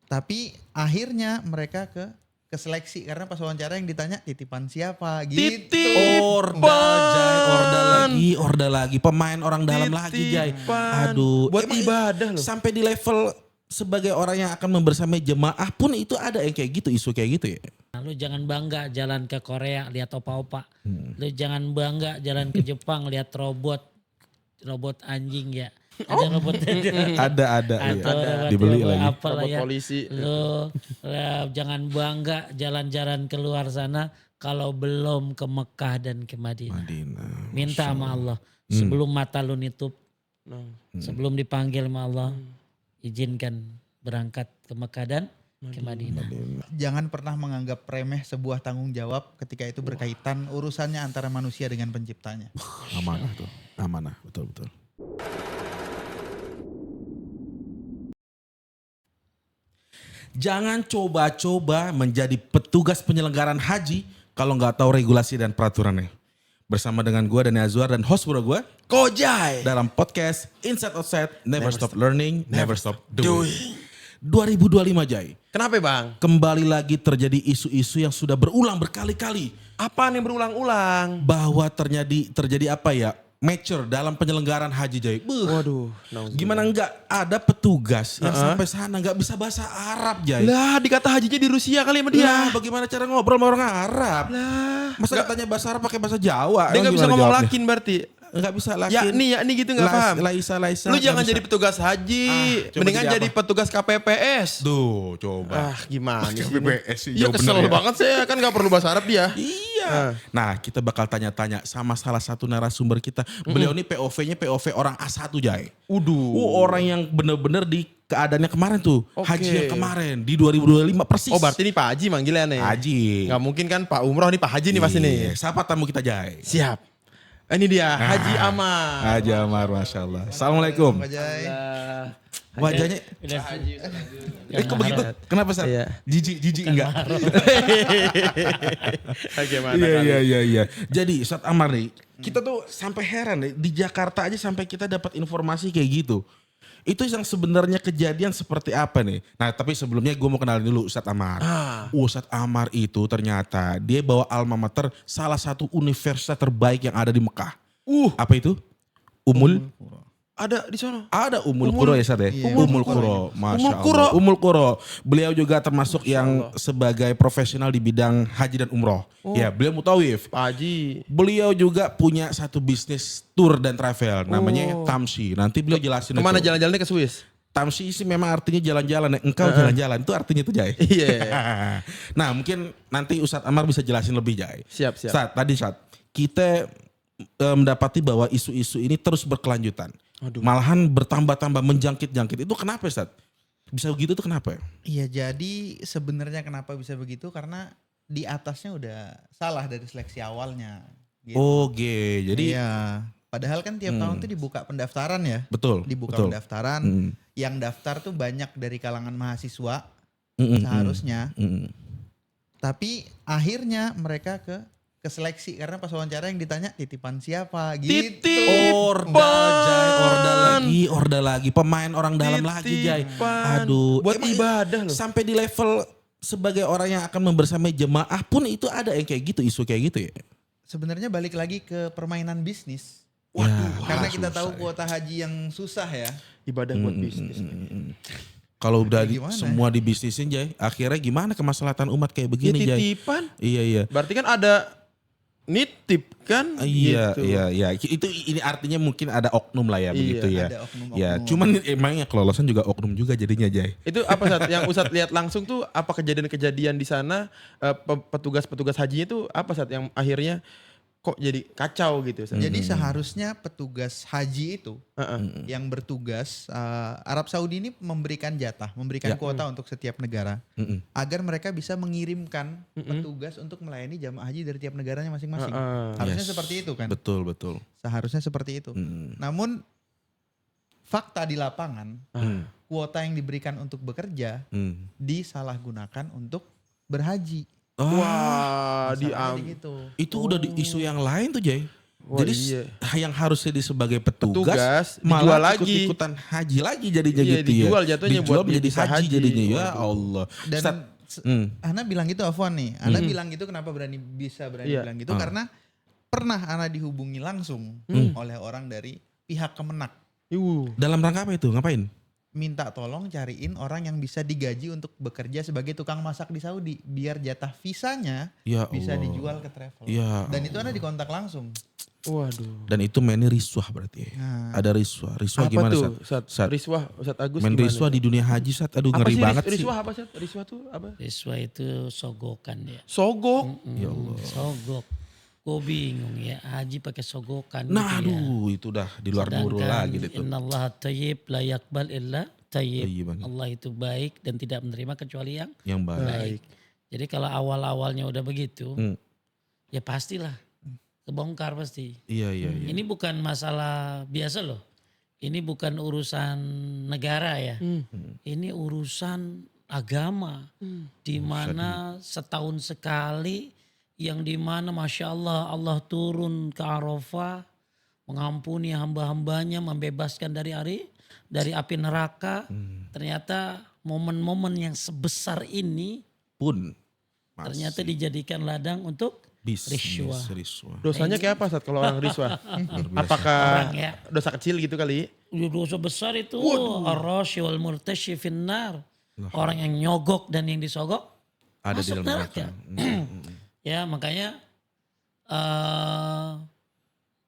Tapi akhirnya mereka ke seleksi karena pas wawancara yang ditanya titipan siapa gitu. Orda lagi, pemain orang dalam lagi Jay. Titipan. Aduh, Buat emang ibadah loh. sampai di level sebagai orang yang akan membersamai jemaah pun itu ada yang kayak gitu, isu kayak gitu ya. Lu jangan bangga jalan ke Korea lihat opa-opa. Lu jangan bangga jalan ke Jepang lihat robot anjing ya. Ada robot Ada, atau iya. robot Dibeli lagi. apa lah Robot ya. polisi. Lu jangan bangga jalan-jalan keluar sana kalau belum ke Mekah dan ke Madinah. Minta sama Allah sebelum mata lu nitup, sebelum dipanggil sama Allah, izinkan berangkat ke Mekah dan ke Madinah. Jangan pernah menganggap remeh sebuah tanggung jawab ketika itu berkaitan urusannya antara manusia dengan penciptanya. Amanah tuh, amanah, betul. Jangan coba-coba menjadi petugas penyelenggaraan haji kalau nggak tahu regulasi dan peraturannya. Bersama dengan gue Dani Azwar dan host bro gue Kojai. dalam podcast Inside Outside, Never Stop Learning, Never Stop Doing. 2025 Jai, Kenapa bang? kembali lagi terjadi isu-isu yang sudah berulang berkali-kali. Apa yang berulang-ulang? Bahwa terjadi apa ya, mature dalam penyelenggaraan haji Jai. Waduh. Gimana enggak ada petugas yang sampai sana enggak bisa bahasa Arab Jai. Lah dikata hajinya di Rusia kali sama dia. Lah, bagaimana cara ngobrol sama orang Arab? Lah. Masa katanya bahasa Arab pakai bahasa Jawa? Dia Emang gak bisa gimana ngomong jawabnya? lakin berarti. Enggak bisa lakin. Yakni gitu gak paham. Laisa. Lu jangan nggak jadi bisa. petugas haji. coba Mendingan jadi jadi apa? petugas KPPS. Duh, coba. Gimana sih? KPPS sih, Iya jauh kesel bener ya. banget saya kan gak perlu bahasa Arab dia. Iya. Nah, kita bakal tanya-tanya sama salah satu narasumber kita. Beliau ini POV-nya POV orang A1 Jai. Orang yang bener-bener di keadaannya kemarin tuh. Oke. Haji yang kemarin di 2025 persis. Oh berarti ini Pak Haji manggilannya. Haji. Gak mungkin kan Pak Umroh nih Pak Haji nih pasti nih. Iya. Siapa tamu kita Jai? Siap. Ini dia Haji Amar. Haji Amar, Masya Allah. Assalamualaikum. Bajai. Wajahnya, kok begitu? Kenapa Sat? Iya. Jijik enggak? Bagaimana Iya. Jadi Ustadz Amar nih, kita tuh sampai heran nih, di Jakarta aja sampai kita dapat informasi kayak gitu. Itu yang sebenarnya kejadian seperti apa nih? Nah tapi sebelumnya gue mau kenalin dulu Ustadz Amar. Ustadz Amar itu ternyata dia bawa alma mater salah satu universitas terbaik yang ada di Mekah. Apa itu? Umul? Ada di sana. Ada Umul Qura ya Ustadz ya? Iya, Umul Qura, Masya Allah. Umul Qura. Beliau juga termasuk yang sebagai profesional di bidang haji dan umroh. Ya beliau mutawif. Pak Haji. Beliau juga punya satu bisnis tour dan travel namanya Tamsi. Nanti beliau jelasin Kemana itu. jalan-jalannya ke Swiss? Tamsi sih memang artinya jalan-jalan. Engkau jalan-jalan itu artinya itu Jai. Iya. Nah mungkin nanti Ustadz Amar bisa jelasin lebih Jai. Siap. Saat kita mendapati bahwa isu-isu ini terus berkelanjutan. Malahan bertambah-tambah menjangkit-jangkit. Itu kenapa Ustadz? Bisa begitu tuh kenapa? Iya, jadi sebenarnya kenapa bisa begitu karena di atasnya udah salah dari seleksi awalnya. Gitu. Oke, jadi Iya. Padahal kan tiap tahun tuh dibuka pendaftaran ya. betul. Dibuka betul. pendaftaran. Yang daftar tuh banyak dari kalangan mahasiswa Mm-mm, seharusnya. mm-mm. Tapi akhirnya mereka ke seleksi karena pas wawancara yang ditanya titipan siapa gitu. Orda lagi, pemain orang dalam lagi Jai. Titipan. Aduh, Buat emang ibadah loh. sampai di level sebagai orang yang akan membersamai jemaah pun itu ada yang kayak gitu, isu kayak gitu ya. Sebenarnya balik lagi ke permainan bisnis. Karena kita tahu kuota haji yang susah ya. Ibadah buat bisnis. Kalau udah Gimana? semua dibisnisin Jai, akhirnya gimana kemaslahatan umat kayak begini Jai? Titipan. Iya. Berarti kan ada nitip kan? Iya. Gitu. Itu ini artinya mungkin ada oknum lah ya begitu ya. ada oknum-oknum. Ya, cuman emangnya kelolosan juga oknum juga jadinya Jai. Itu apa Sat? Yang Ustadz lihat langsung tuh apa kejadian-kejadian di sana petugas-petugas hajinya tuh apa Sat yang akhirnya kok jadi kacau gitu Sat? Jadi seharusnya petugas haji itu yang bertugas Arab Saudi ini memberikan jatah, memberikan kuota untuk setiap negara agar mereka bisa mengirimkan petugas untuk melayani jamaah haji dari tiap negaranya masing-masing. Harusnya seperti itu kan? Betul. Seharusnya seperti itu. Namun fakta di lapangan kuota yang diberikan untuk bekerja disalahgunakan untuk berhaji. Wah, Masalahnya di gitu. Itu udah di isu yang lain tuh Jay. Wah, Jadi iya. yang harusnya dia sebagai petugas dijual malah lagi. ikut-ikutan haji lagi jadinya Iya, gitu ya. dijual jatuhnya Dijual buat dia menjadi bisa haji haji. jadinya ya Waduh. Allah. Dan Ustaz, Ana bilang gitu Afwan nih. Ana bilang gitu kenapa berani Iya. bilang gitu karena pernah Ana dihubungi langsung oleh orang dari pihak Kemenak. dalam rangka apa itu? Ngapain? Minta tolong cariin orang yang bisa digaji untuk bekerja sebagai tukang masak di Saudi biar jatah visanya Ya bisa Allah. dijual ke travel. Ya Dan itu Ana dikontak langsung. Waduh. Dan itu mainnya riswah berarti. Nah. Ada riswah. Riswah Apa gimana tuh? Sat? Riswah Ustaz Agus Main gimana riswah tuh? di dunia haji Sat. Aduh Apa ngeri sih banget sih. riswah apa Sat? Riswah tuh apa? Riswa itu sogokan ya. Sogok. Ya Allah. Sogok. Gue bingung ya, haji pakai sogokan Nah gitu ya. aduh itu dah di luar nurul lagi deh tuh. Innallaha thayyib la yaqbal illa thayyib. Thayyiban. Allah itu baik dan tidak menerima kecuali yang Yang baik. baik. Jadi kalau awal-awalnya udah begitu, ya pastilah kebongkar pasti. Iya. Ini bukan masalah biasa loh. Ini bukan urusan negara ya. Ini urusan agama. Di mana setahun sekali yang di mana Masya Allah Allah turun ke Arafah. Mengampuni hamba-hambanya, membebaskan dari api neraka. Ternyata momen-momen yang sebesar ini Pun. ternyata dijadikan ladang untuk Riswah. Dosanya kayak apa Ustaz kalau orang riswah? Apakah orang ya. dosa kecil gitu kali? Dosa besar itu ar-rashi wal murtashi finnar. Orang yang nyogok dan yang disogok Ada di masuk dalam neraka. neraka. Ya makanya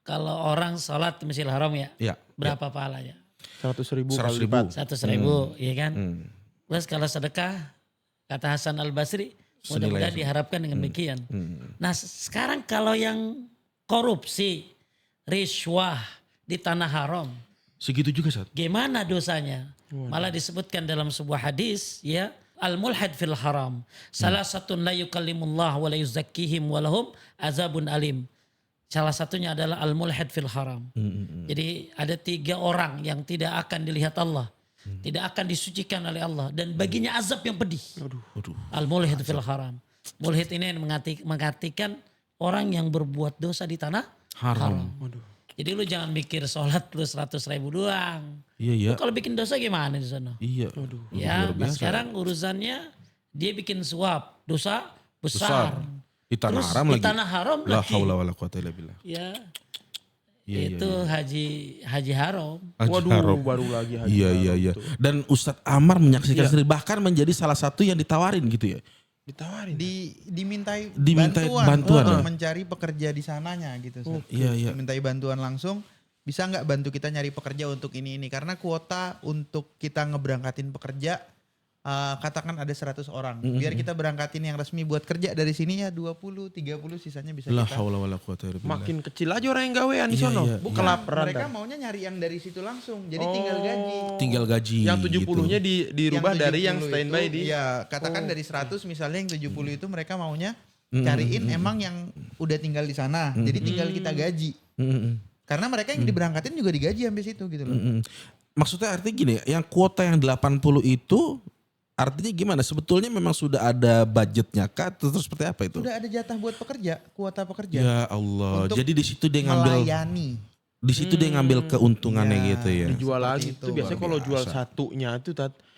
kalau orang sholat di Masjidil Haram ya, Ya. berapa pahalanya? 100.000 100.000. kali lipat. 100.000 ya kan. Terus kalau sedekah kata Hasan Al-Basri mudah-mudahan diharapkan dengan demikian. Nah sekarang kalau yang korupsi, riswah di tanah haram, Segitu juga Sat. gimana dosanya? Malah disebutkan dalam sebuah hadis ya, al-mulhad fil haram. Salah satu la yukallimullah wa la yuzakkihim wa lahum azabun alim. Salah satunya adalah al-mulhad fil haram. Jadi ada 3 orang yang tidak akan dilihat Allah. Tidak akan disucikan oleh Allah. Dan baginya azab yang pedih. Al-mulhid fil haram. Mulhid ini mengartikan orang yang berbuat dosa di tanah haram. Jadi lu jangan mikir sholat lu 100.000 doang. Iya. Kalau bikin dosa gimana di sana? Iya. Ya, Luar nah biasa. sekarang urusannya dia bikin suap, dosa besar. Di tanah Terus haram di lagi. tanah haram La lagi. haula wala quwata illa billah. Ya, Iya, itu haji haram. Haji Waduh, haram. baru lagi haji Iya. haram tuh. Dan Ustadz Amar menyaksikan Iya. sendiri bahkan menjadi salah satu yang ditawarin gitu ya. Ditawarin. Dimintai bantuan, untuk ya. mencari pekerja di sananya gitu. Iya. Dimintai bantuan langsung. Bisa nggak bantu kita nyari pekerja untuk ini karena kuota untuk kita ngeberangkatin pekerja katakan ada 100 orang. Biar kita berangkatin yang resmi buat kerja dari sini ya 20, 30 sisanya bisa La kita. haula wala quwata illa billah. Makin kecil aja orang yang gawean di Iya, sono. iya, Bu iya. kelaparan. Mereka dah. maunya nyari yang dari situ langsung. Jadi tinggal gaji. Tinggal gaji. Yang 70-nya dirubah Yang dari 70 yang standby itu, di. Iya, katakan dari 100 misalnya yang 70 itu mereka maunya cariin emang yang udah tinggal di sana. Jadi tinggal kita gaji. Karena mereka yang diberangkatin juga digaji sampai situ gitu loh. Maksudnya artinya gini, yang kuota yang 80 itu artinya gimana? Sebetulnya memang sudah ada budgetnya kah? Terus seperti apa itu? Sudah ada jatah buat pekerja, kuota pekerja. Ya Allah. Untuk Jadi di situ dia ngambil melayani. di situ dia ngambil keuntungannya Iya. gitu ya. Dijual Seperti lagi. itu. Itu biasanya kalau Luar jual biasa. satunya itu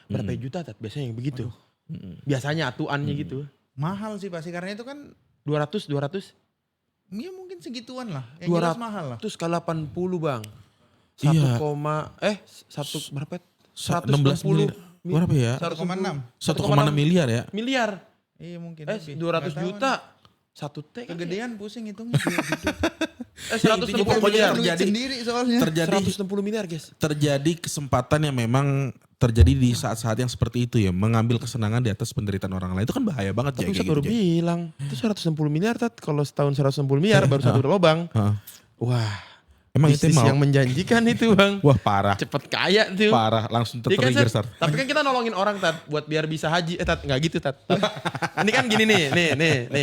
berapa juta Tat? Biasanya yang begitu. Biasanya atuannya gitu. Mahal sih pasti karena itu kan 200. ya mungkin segituan lah. Yang 200 jelas mahal lah. Terus kali 80 bang. Iya. 1 berapa? 16 miliar. Berapa ya? 1,6. 1,6 miliar ya. miliar. Iya mungkin. 200 Nggak tahu juta. 1 T. nih. Kegedean pusing hitungnya. 160 Intinya pokoknya miliar. Duit terjadi- sendiri soalnya. Terjadi 160 miliar guys. terjadi kesempatan yang memang terjadi di saat-saat yang seperti itu ya, mengambil kesenangan di atas penderitaan orang lain itu kan bahaya banget ya. Tapi kayak Ustaz baru gitu, Jack. bilang. Itu 160 miliar Tat. Kalau setahun 160 miliar baru satu lubang. Heeh. Wah. Emang itu Bisnis mau? yang menjanjikan itu bang. Wah parah, Cepet kaya tuh. parah langsung Iya kan, tertrigger Tat? Sar. Tapi kan kita nolongin orang Tat buat biar bisa haji. Tat nggak gitu Tat. Ini kan gini nih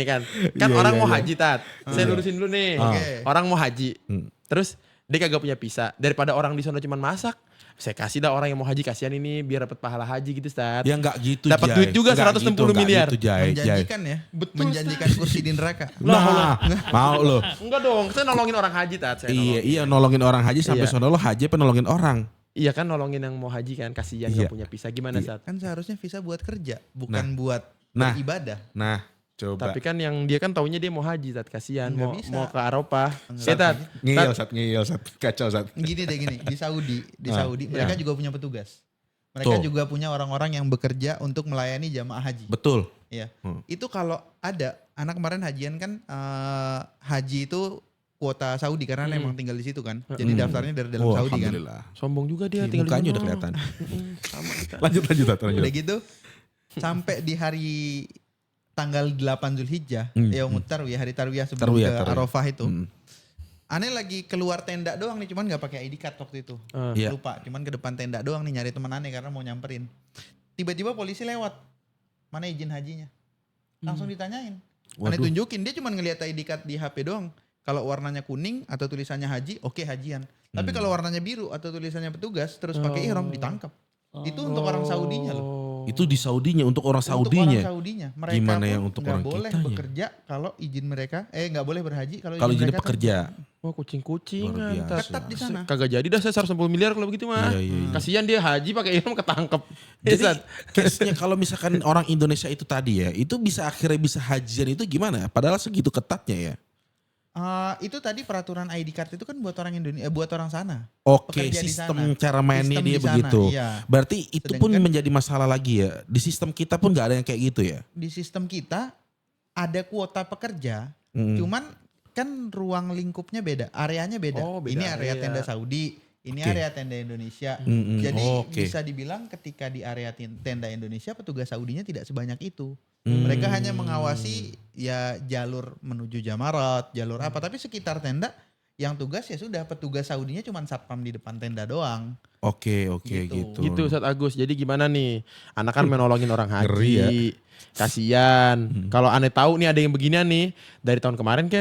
kan. Kan Iya, orang iya, mau iya. haji Tat. Saya lurusin dulu nih. Oke. Orang mau haji. Terus dia kagak punya visa. Daripada orang di sana cuma masak. saya kasih dah orang yang mau haji, kasihan ini biar dapat pahala haji gitu Ustaz. Ya enggak gitu, Dapat Jai. duit juga Enggak 160 gitu, enggak miliar. gitu, Jai. Menjanjikan ya. Menjanjikan kursi di neraka. Nah, mau lo. Enggak dong, saya nolongin orang haji Tat. Saya Iya, nolongin orang haji sampai Iya. sono lo haji apa nolongin orang? Iya kan nolongin yang mau haji kan, kasihan Iya. gak punya visa. Gimana Ustaz? Kan seharusnya visa buat kerja, bukan buat Nah. beribadah. Nah, coba. Tapi kan yang dia kan taunya dia mau haji Tat, kasihan Nggak mau bisa. mau ke Eropa. Nggak Tat. ngeyel Sat. Kacau Sat. Gini deh gini, di Saudi mereka juga punya petugas. Tuh. Mereka juga punya orang-orang yang bekerja untuk melayani jamaah haji. Betul. Iya. Itu kalau ada anak kemarin hajian kan haji itu kuota Saudi karena emang tinggal di situ kan. Jadi daftarnya dari dalam Wah, Saudi kan. alhamdulillah. Sombong juga dia Di tinggal mukanya di udah sono. kelihatan. Sama kita. Lanjut Sat, lanjut. Udah gitu sampai di hari tanggal 8 Zulhijjah, Yaumut Tarwiyah, hari Tarwiyah sebelum Tarwiyah. ke Arafah itu. Hmm. Aneh lagi keluar tenda doang nih, cuman nggak pakai ID card waktu itu. Iya. Lupa, cuman ke depan tenda doang nih nyari teman aneh karena mau nyamperin. Tiba-tiba polisi lewat. Mana izin hajinya? Langsung ditanyain. Aneh Waduh. tunjukin, dia cuman ngeliat ID card di HP doang. Kalau warnanya kuning atau tulisannya haji, oke hajian. Tapi kalau warnanya biru atau tulisannya petugas terus pakai ihram ditangkap. Itu untuk orang Saudinya loh. Itu di Saudinya untuk orang Untuk Saudinya. orang Saudinya. Mereka Gimana pun yang untuk nggak orang boleh kitanya? bekerja kalau izin mereka, nggak boleh berhaji Kalau kalau izinnya mereka pekerja. Wah kucing-kucingan Luar biasa. Tat. ketat di sana. Kagak jadi dah saya 160 miliar kalau begitu mah. Iya. Kasihan dia haji pakai ihram ketangkep. Jadi Tat. case-nya kalau misalkan orang Indonesia itu tadi ya, itu bisa akhirnya bisa hajian itu gimana? Padahal segitu ketatnya ya. Itu tadi peraturan ID card itu kan buat orang Indonesia, buat orang sana. Oke, Pekerja di sistem sana. cara mainnya Sistem dia di sana, begitu. iya. Berarti itu pun Sedangkan- menjadi masalah lagi ya. Di sistem kita pun nggak ada yang kayak gitu ya. Di sistem kita ada kuota pekerja, cuman kan ruang lingkupnya beda, areanya beda. Oh, beda Ini area area. tenda Saudi, ini Oke. area tenda Indonesia. Mm-mm. Jadi Oke. bisa dibilang ketika di area tenda Indonesia petugas Saudinya tidak sebanyak itu. Mereka hanya mengawasi ya jalur menuju Jamarat, jalur apa, tapi sekitar tenda yang tugas ya sudah petugas Saudinya cuma satpam di depan tenda doang. Oke, Gitu. gitu. Gitu Ustaz Agus. Jadi gimana nih? Anak kan menolongin orang haji. Ngeri ya. Kasian. Kalau aneh tahu nih ada yang beginian nih. Dari tahun kemarin ke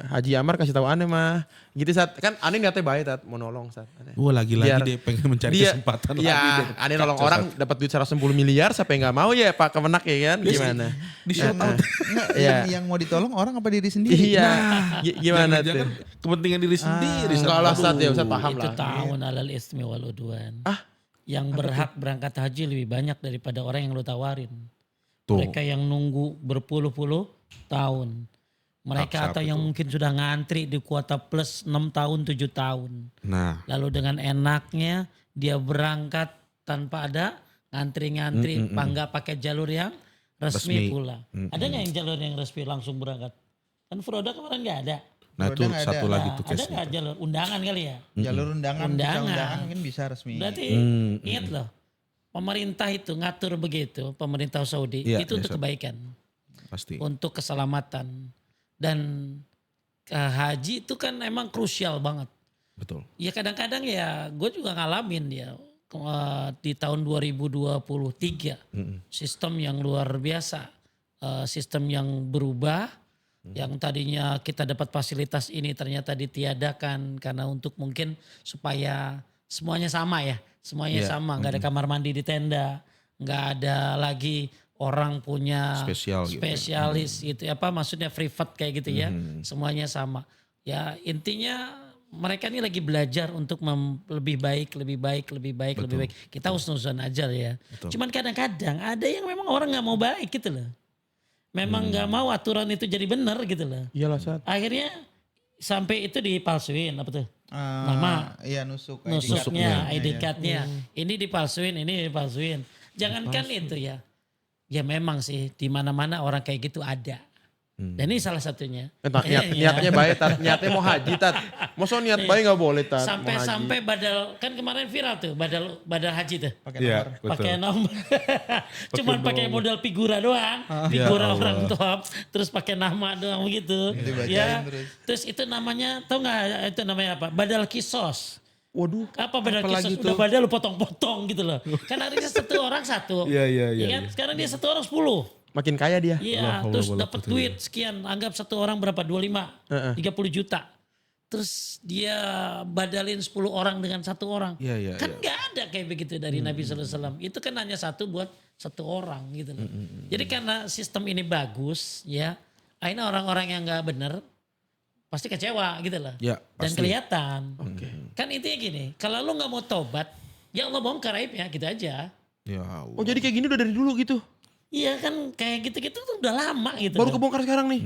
Haji Amar kasih tahu aneh mah. Gitu Sat. Kan aneh niatnya baik Tat. Mau nolong Sat. Aneh. Wah lagi-lagi Biar- dia pengen mencari kesempatan Iya, lagi deh. aneh nolong Kacau, orang Sat. dapat duit 110 miliar siapa yang gak mau ya Pak Kemenak ya kan? Gimana? Di shout out. Nggak, Iya. yang mau ditolong orang apa diri sendiri? Iya. Gimana tuh? Jangan kepentingan diri sendiri. Sat. Enggak lah Sat ya Aduh. Ustaz paham Itu lah. ta'awun alal ismi wal udwan. Yang berhak berangkat haji lebih banyak daripada orang yang lu tawarin. Tuh. Mereka yang nunggu berpuluh-puluh tahun. Mereka Hak atau siapa yang itu? mungkin sudah ngantri di kuota plus 6 tahun, 7 tahun. Nah, Lalu dengan enaknya dia berangkat tanpa ada ngantri-ngantri, nggak pakai jalur yang Resmi. resmi pula. Ada nggak yang jalur yang resmi langsung berangkat? Kan Froda kemarin nggak ada. nah itu Udah nggak satu ada. lagi Nah, tuh ada case-nya. nggak jalur undangan kali ya? Jalur undangan, bisa Undangan. undangan mungkin bisa resmi. Berarti ingat loh, pemerintah itu ngatur begitu, pemerintah Saudi Iya, itu untuk biasa. kebaikan, Pasti. untuk keselamatan dan haji itu kan emang krusial banget. Betul. Ya kadang-kadang ya gue juga ngalamin ya di tahun 2023 sistem yang luar biasa, sistem yang berubah, yang tadinya kita dapat fasilitas ini ternyata ditiadakan karena untuk mungkin supaya semuanya sama ya, semuanya Iya. sama, nggak ada kamar mandi di tenda, nggak ada lagi orang punya Spesial gitu. spesialis gitu, apa maksudnya privat kayak gitu ya, semuanya sama. Ya intinya mereka ini lagi belajar untuk lebih baik. Kita husnuzon aja ya. Cuman kadang-kadang ada yang memang orang nggak mau baik gitu loh. Memang nggak mau aturan itu jadi benar gitu loh. Iyalah Sat. Akhirnya sampai itu dipalsuin apa tuh? Nama. Iya nusuk. Nusuknya, ID ID card-nya. Ini dipalsuin. Jangankan itu ya. Ya memang sih di mana-mana orang kayak gitu ada. Dan ini salah satunya. Niatnya baik Tat. Niatnya mau haji Tat. Masa niat baik gak boleh Tat. Mau haji. Sampai badal, kan kemarin viral tuh badal haji tuh. Pakai Iya, nomor. betul. Pakai nomor. Cuman pakai modal figura doang. Figura orang top. Terus pakai nama doang begitu. Dibacain Ya. terus. Terus itu namanya, tau gak itu namanya apa? Badal kisos. Waduh. Apa badal Apalagi kisos? tuh? Udah badal lu potong-potong gitu loh. Kan harusnya satu orang satu. Iya. Kan? Sekarang dia satu orang 10. Makin kaya dia. Iya, terus dapat duit sekian, anggap satu orang berapa? 25, 30 juta. terus dia badalin 10 orang dengan 1 orang. Iya. Kan nggak ada kayak begitu dari Nabi SAW. Itu kan hanya satu buat 1 orang gitu loh. Jadi karena sistem ini bagus ya, akhirnya orang-orang yang nggak benar pasti kecewa gitu loh. Ya, Dan pasti. kelihatan. Kan intinya gini, kalau lu nggak mau tobat, ya Allah bongkar aibnya gitu aja. Ya Allah. Oh jadi kayak gini udah dari dulu gitu. Iya kan kayak gitu-gitu tuh udah lama gitu. Baru loh. kebongkar sekarang nih.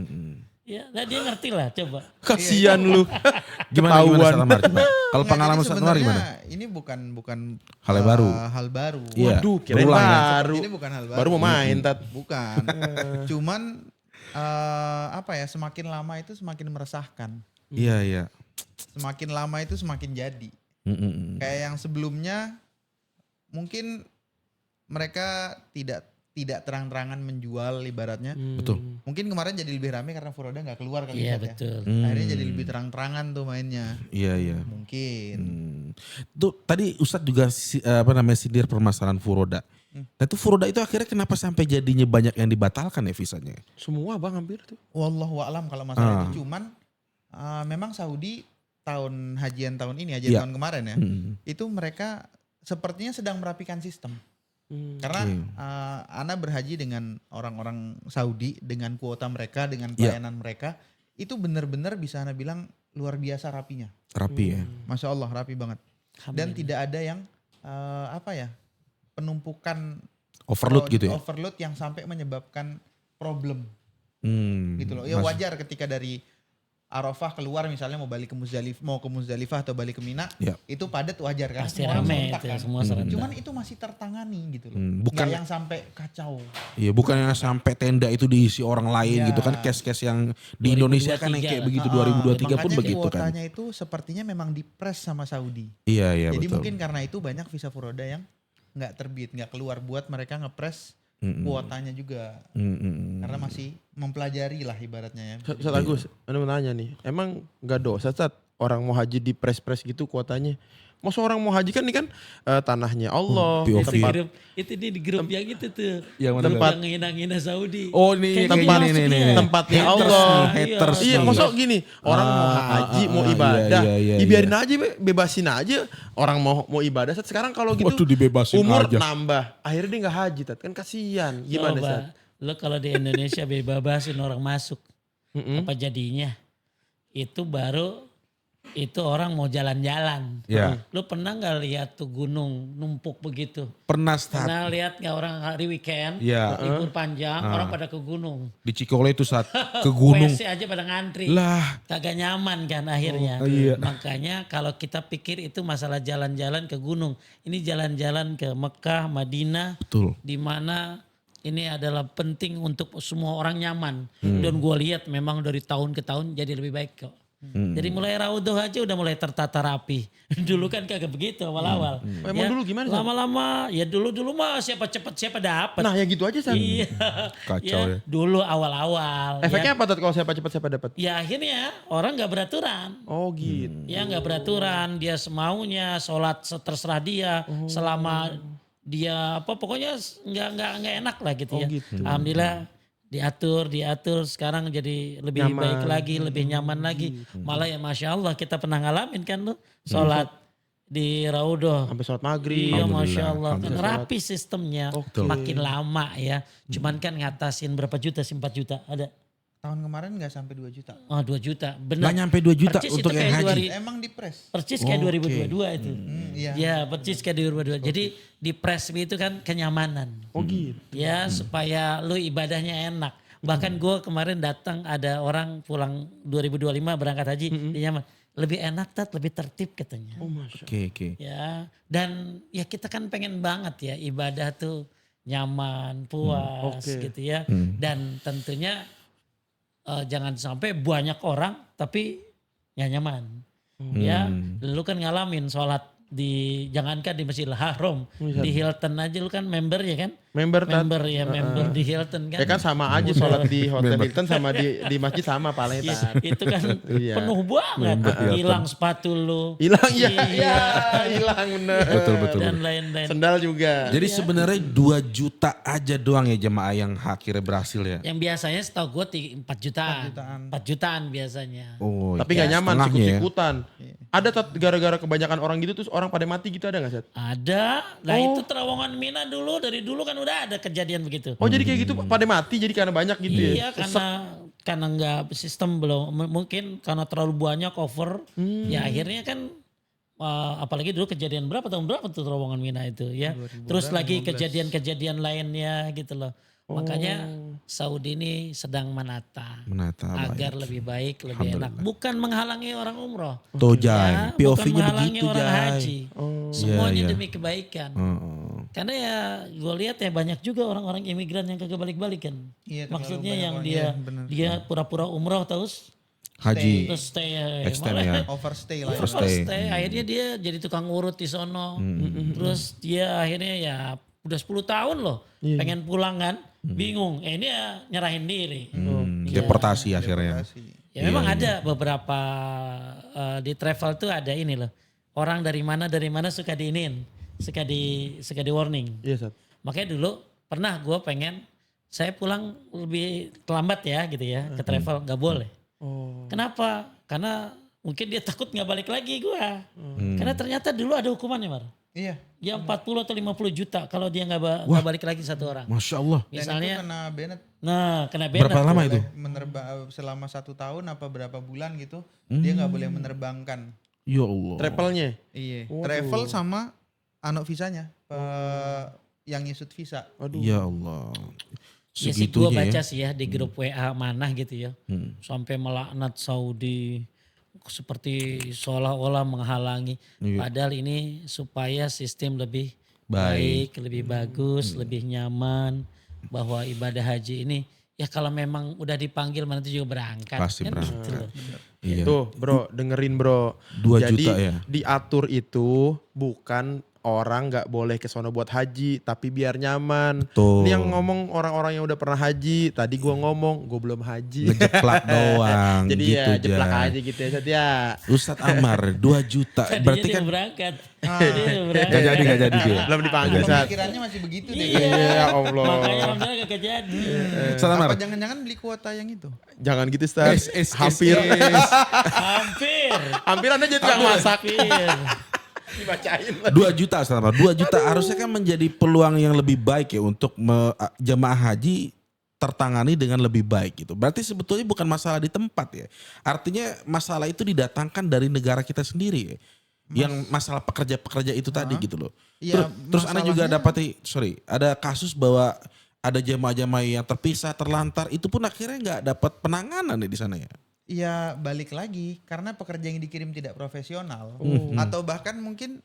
Ya, nah dia ngerti lah coba. Kasian lu. Gimana Ketahuan. Ustaz Anwar? Coba. Kalau Enggak, pengalaman jadi Ustaz Anwar sebenarnya gimana? Ini bukan Hal yang baru. hal baru. Iya. Waduh kirain Berulang ya. baru. Ini bukan hal baru. Baru mau main Tat. Bukan. Cuman apa ya, semakin lama itu semakin meresahkan. Iya. Semakin lama itu semakin jadi. Kayak yang sebelumnya mungkin mereka tidak terang-terangan menjual ibaratnya. Betul. Mungkin kemarin jadi lebih ramai karena Furoda nggak keluar kali Iya Ustaz ya. betul. Akhirnya jadi lebih terang-terangan tuh mainnya. Iya. Mungkin. Tuh tadi Ustadz juga sindir permasalahan Furoda. Nah itu Furoda itu akhirnya kenapa sampai jadinya banyak yang dibatalkan ya visanya? Semua bang hampir tuh. Wallahu a'lam kalau masalah itu. Cuman memang Saudi hajian tahun ini, tahun kemarin ya. Itu mereka sepertinya sedang merapikan sistem. Karena Ana berhaji dengan orang-orang Saudi dengan kuota mereka, dengan pelayanan mereka, itu benar-benar bisa Ana bilang luar biasa rapinya. Rapi ya. Masya Allah rapi banget. Dan tidak ada yang penumpukan Overload gitu ya. overload yang sampai menyebabkan problem gitu loh. Ya Mas- wajar ketika dari Arafah keluar misalnya mau ke Muzdalifah atau balik ke Mina, Ya. itu padat wajar kan. Pasti Semua orang rame serentak itu, kan. semua serentak. Cuman itu masih tertangani gitu loh. Bukan- Nggak yang sampai kacau. Iya bukan yang sampai tenda itu diisi orang lain Iya. gitu kan. Case-case yang di Indonesia kan yang kayak 2023 begitu Ah, 2023 pun makanya begitu kan. kuotanya itu sepertinya memang dipres sama Saudi. Iya Jadi betul. mungkin karena itu banyak visa Furoda yang nggak terbit, nggak keluar buat mereka ngepres kuotanya juga. Karena masih mempelajari lah ibaratnya ya. Ustaz Agus, Anda mau tanya nih. Emang gak dosa Ustaz orang mau haji di press-press gitu kuotanya? Masa orang mau haji kan ini kan tanahnya Allah. POV. Itu di grup, itu di grup yang itu tuh. Yang mana Tempat tuh? yang ngina-ngina Saudi. Oh nih Kayak tempat gitu nih, dia. tempatnya Haters Allah. nih, haters Iya, nih. masuk gini, orang mau haji, mau ibadah, iya, biarin aja, bebasin aja. Orang mau ibadah. Saat sekarang kalau gitu, Waduh, dibebasin umur aja. nambah, akhirnya dia nggak haji, Tat. Kan kasihan. Gimana Coba, Sat? lo kalau di Indonesia bebasin orang masuk, apa jadinya? Itu baru itu orang mau jalan-jalan. Ya. Lo pernah nggak lihat tuh gunung numpuk begitu? Pernah start Pernah lihat nggak orang hari weekend, Ya. libur panjang, orang pada ke gunung. di Cikole itu saat ke gunung. WC aja pada ngantri. Lah. Kagak nyaman kan akhirnya. Iya. Makanya kalau kita pikir itu masalah jalan-jalan ke gunung. Ini jalan-jalan ke Mekah, Madinah. Betul. Di mana ini adalah penting untuk semua orang nyaman. Dan gue lihat memang dari tahun ke tahun jadi lebih baik kok. Jadi mulai Raudhah aja udah mulai tertata rapi. Dulu kan kagak begitu awal-awal. Emang dulu gimana, Sat? Lama-lama ya dulu mah siapa cepat siapa dapat. Nah ya gitu aja Sat. Iya. Kacau ya. Dulu awal-awal. Efeknya apa Tat kalau siapa cepat siapa dapat? Ya akhirnya orang nggak beraturan. Oh gitu. Ya nggak beraturan, dia semaunya, sholat terserah dia, selama dia pokoknya nggak enak lah gitu ya. Gitu. Alhamdulillah diatur sekarang jadi lebih Nyaman. baik lagi, lebih nyaman lagi. Malah ya masya Allah kita pernah ngalamin kan lu sholat di Raudhah. Sampai sholat maghrib. Iya masya Allah, kan Alhamdulillah. rapi sistemnya, Oke. makin lama ya. Cuman kan ngatasin berapa juta sih, 4 juta ada. Tahun kemarin nggak sampai 2 juta. Oh 2 juta, Nggak benar. nyampe 2 juta Percis untuk itu yang kayak haji. 2000 Emang dipres. Percis kayak 2022 itu. Iya. Ya percis kayak 2022. Jadi di press itu kan kenyamanan. Oh gitu. Ya supaya lu ibadahnya enak. Bahkan gue kemarin datang ada orang pulang 2025 berangkat haji. Dia nyaman. Lebih enak Tat, lebih tertib katanya. Oh masya. Oke. Ya dan ya kita kan pengen banget ya ibadah tuh nyaman, puas Oke. gitu ya. Dan tentunya jangan sampai banyak orang tapi nggak nyaman. Ya, lu kan ngalamin sholat di jangankan di Masjidil Haram, di Hilton aja lu kan member ya kan. Member Tat. member di Hilton kan. Ya kan sama aja sholat di Hotel Hilton sama di masjid sama paling Tat. Itu kan Iya. penuh banget. Hilang sepatu lu. Hilang ya, Iya. hilang bener. Betul. Dan lain-lain. Sendal juga. Jadi sebenarnya 2 juta aja doang ya jemaah yang akhirnya berhasil ya. Yang biasanya setahu gue 4 jutaan. 4 jutaan biasanya. Oh, Tapi gak nyaman, setengahnya ya. sikut-sikutan. Ada Tat gara-gara kebanyakan orang gitu terus orang pada mati gitu ada gak Sat? Ada. Nah itu terowongan Mina dulu dari dulu kan udah ada kejadian begitu. Oh jadi kayak gitu pada mati jadi karena banyak gitu ya? Iya karena nggak sistem belum mungkin karena terlalu banyak cover ya akhirnya kan apalagi dulu kejadian tahun berapa tuh terowongan Mina itu ya. Terus lagi kejadian-kejadian lainnya gitu loh. Makanya Saudi ini sedang menata agar baik. lebih baik, lebih enak. Bukan menghalangi orang umroh. Tuh Jai, bukan POV-nya menghalangi begitu orang Jai. haji. Semuanya Iya. demi kebaikan. Karena ya gue lihat ya banyak juga orang-orang imigran yang kagak balik-balik kan. Iya, terlalu Maksudnya banyak yang orang. dia Iya, bener. dia pura-pura umroh terus Haji. terus stay Extend malah ya. Overstay lah. Overstay. akhirnya dia jadi tukang urut di sono. Terus dia akhirnya ya udah 10 tahun loh pengen pulang kan. Bingung. Ini ya nyerahin diri. Deportasi akhirnya. Ya memang ada beberapa di travel tuh ada ini loh. Orang dari mana suka diinin, suka di warning. Iya Sat. Makanya dulu pernah gue pengen saya pulang lebih terlambat ya gitu ya ke travel nggak boleh. Kenapa? Karena mungkin dia takut nggak balik lagi gue. Karena ternyata dulu ada hukumannya Mar. Iya. Ya 40 atau 50 juta kalau dia nggak balik lagi satu orang. Masya Allah. Dan Misalnya, itu kena Bennett. kena banned. Berapa lama itu? Selama 1 tahun apa berapa bulan gitu. Dia nggak boleh menerbangkan. Ya Allah. Travelnya? Iya. Travel sama visanya. Yang nyusut visa. Ya Allah. Ya sih gue Segitunya baca ya. sih ya di grup WA Manah gitu ya. Sampai melaknat Saudi. Seperti seolah-olah menghalangi. Padahal ini supaya sistem lebih baik, lebih bagus, lebih nyaman. Bahwa ibadah haji ini ya kalau memang udah dipanggil nanti juga berangkat. Pasti kan berangkat. gitu loh. Iya. Tuh bro dengerin bro. 2 Jadi juta ya. diatur itu bukan orang nggak boleh ke sono buat haji tapi biar nyaman. Betul. Ini yang ngomong orang-orang yang udah pernah haji. Tadi gua ngomong gue belum haji. Ngejeplak doang. Jadi gitu, ya jeplak Jai. aja gitu ya Sat ya. Ustadz Amar 2 juta. Tadinya Berarti dia kan berangkat. Dia berangkat. gak jadi dia. Belum dipanggil Sat. Pemikirannya masih begitu deh. Ya Allah. Makanya alhamdulillah gak jadi. Ustadz Amar. Apa jangan-jangan beli kuota yang itu? Jangan gitu Sat. Hampir. Hampir Anda jadi tukang masak. hampir. Dibacain. 2 juta Ustadz Amar. 2 juta harusnya kan menjadi peluang yang lebih baik ya untuk jemaah haji tertangani dengan lebih baik gitu. Berarti sebetulnya bukan masalah di tempat ya. Artinya masalah itu didatangkan dari negara kita sendiri ya. Yang masalah pekerja-pekerja itu tadi gitu loh. Iya, Terus Anda juga masalahnya- dapati, ada kasus bahwa ada jemaah-jemaah yang terpisah, terlantar, itu pun akhirnya nggak dapat penanganan nih di sana ya. Iya balik lagi karena pekerja yang dikirim tidak profesional atau bahkan mungkin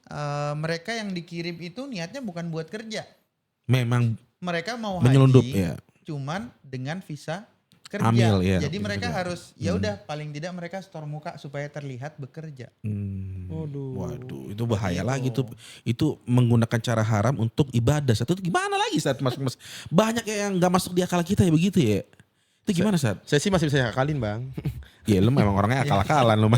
mereka yang dikirim itu niatnya bukan buat kerja, Memang mereka mau menyelundup haji ya. cuman dengan visa kerja. Amil, ya. Jadi mereka harus ya udah paling tidak mereka store muka supaya terlihat bekerja. Waduh, itu bahaya lagi tuh. Itu menggunakan cara haram untuk ibadah. Satu itu gimana lagi saat mas banyak yang nggak masuk di akal kita ya begitu ya. Itu gimana saat? Saya sih masih bisa ngakalin bang. Ya lu memang orangnya akal-akalan lu mah.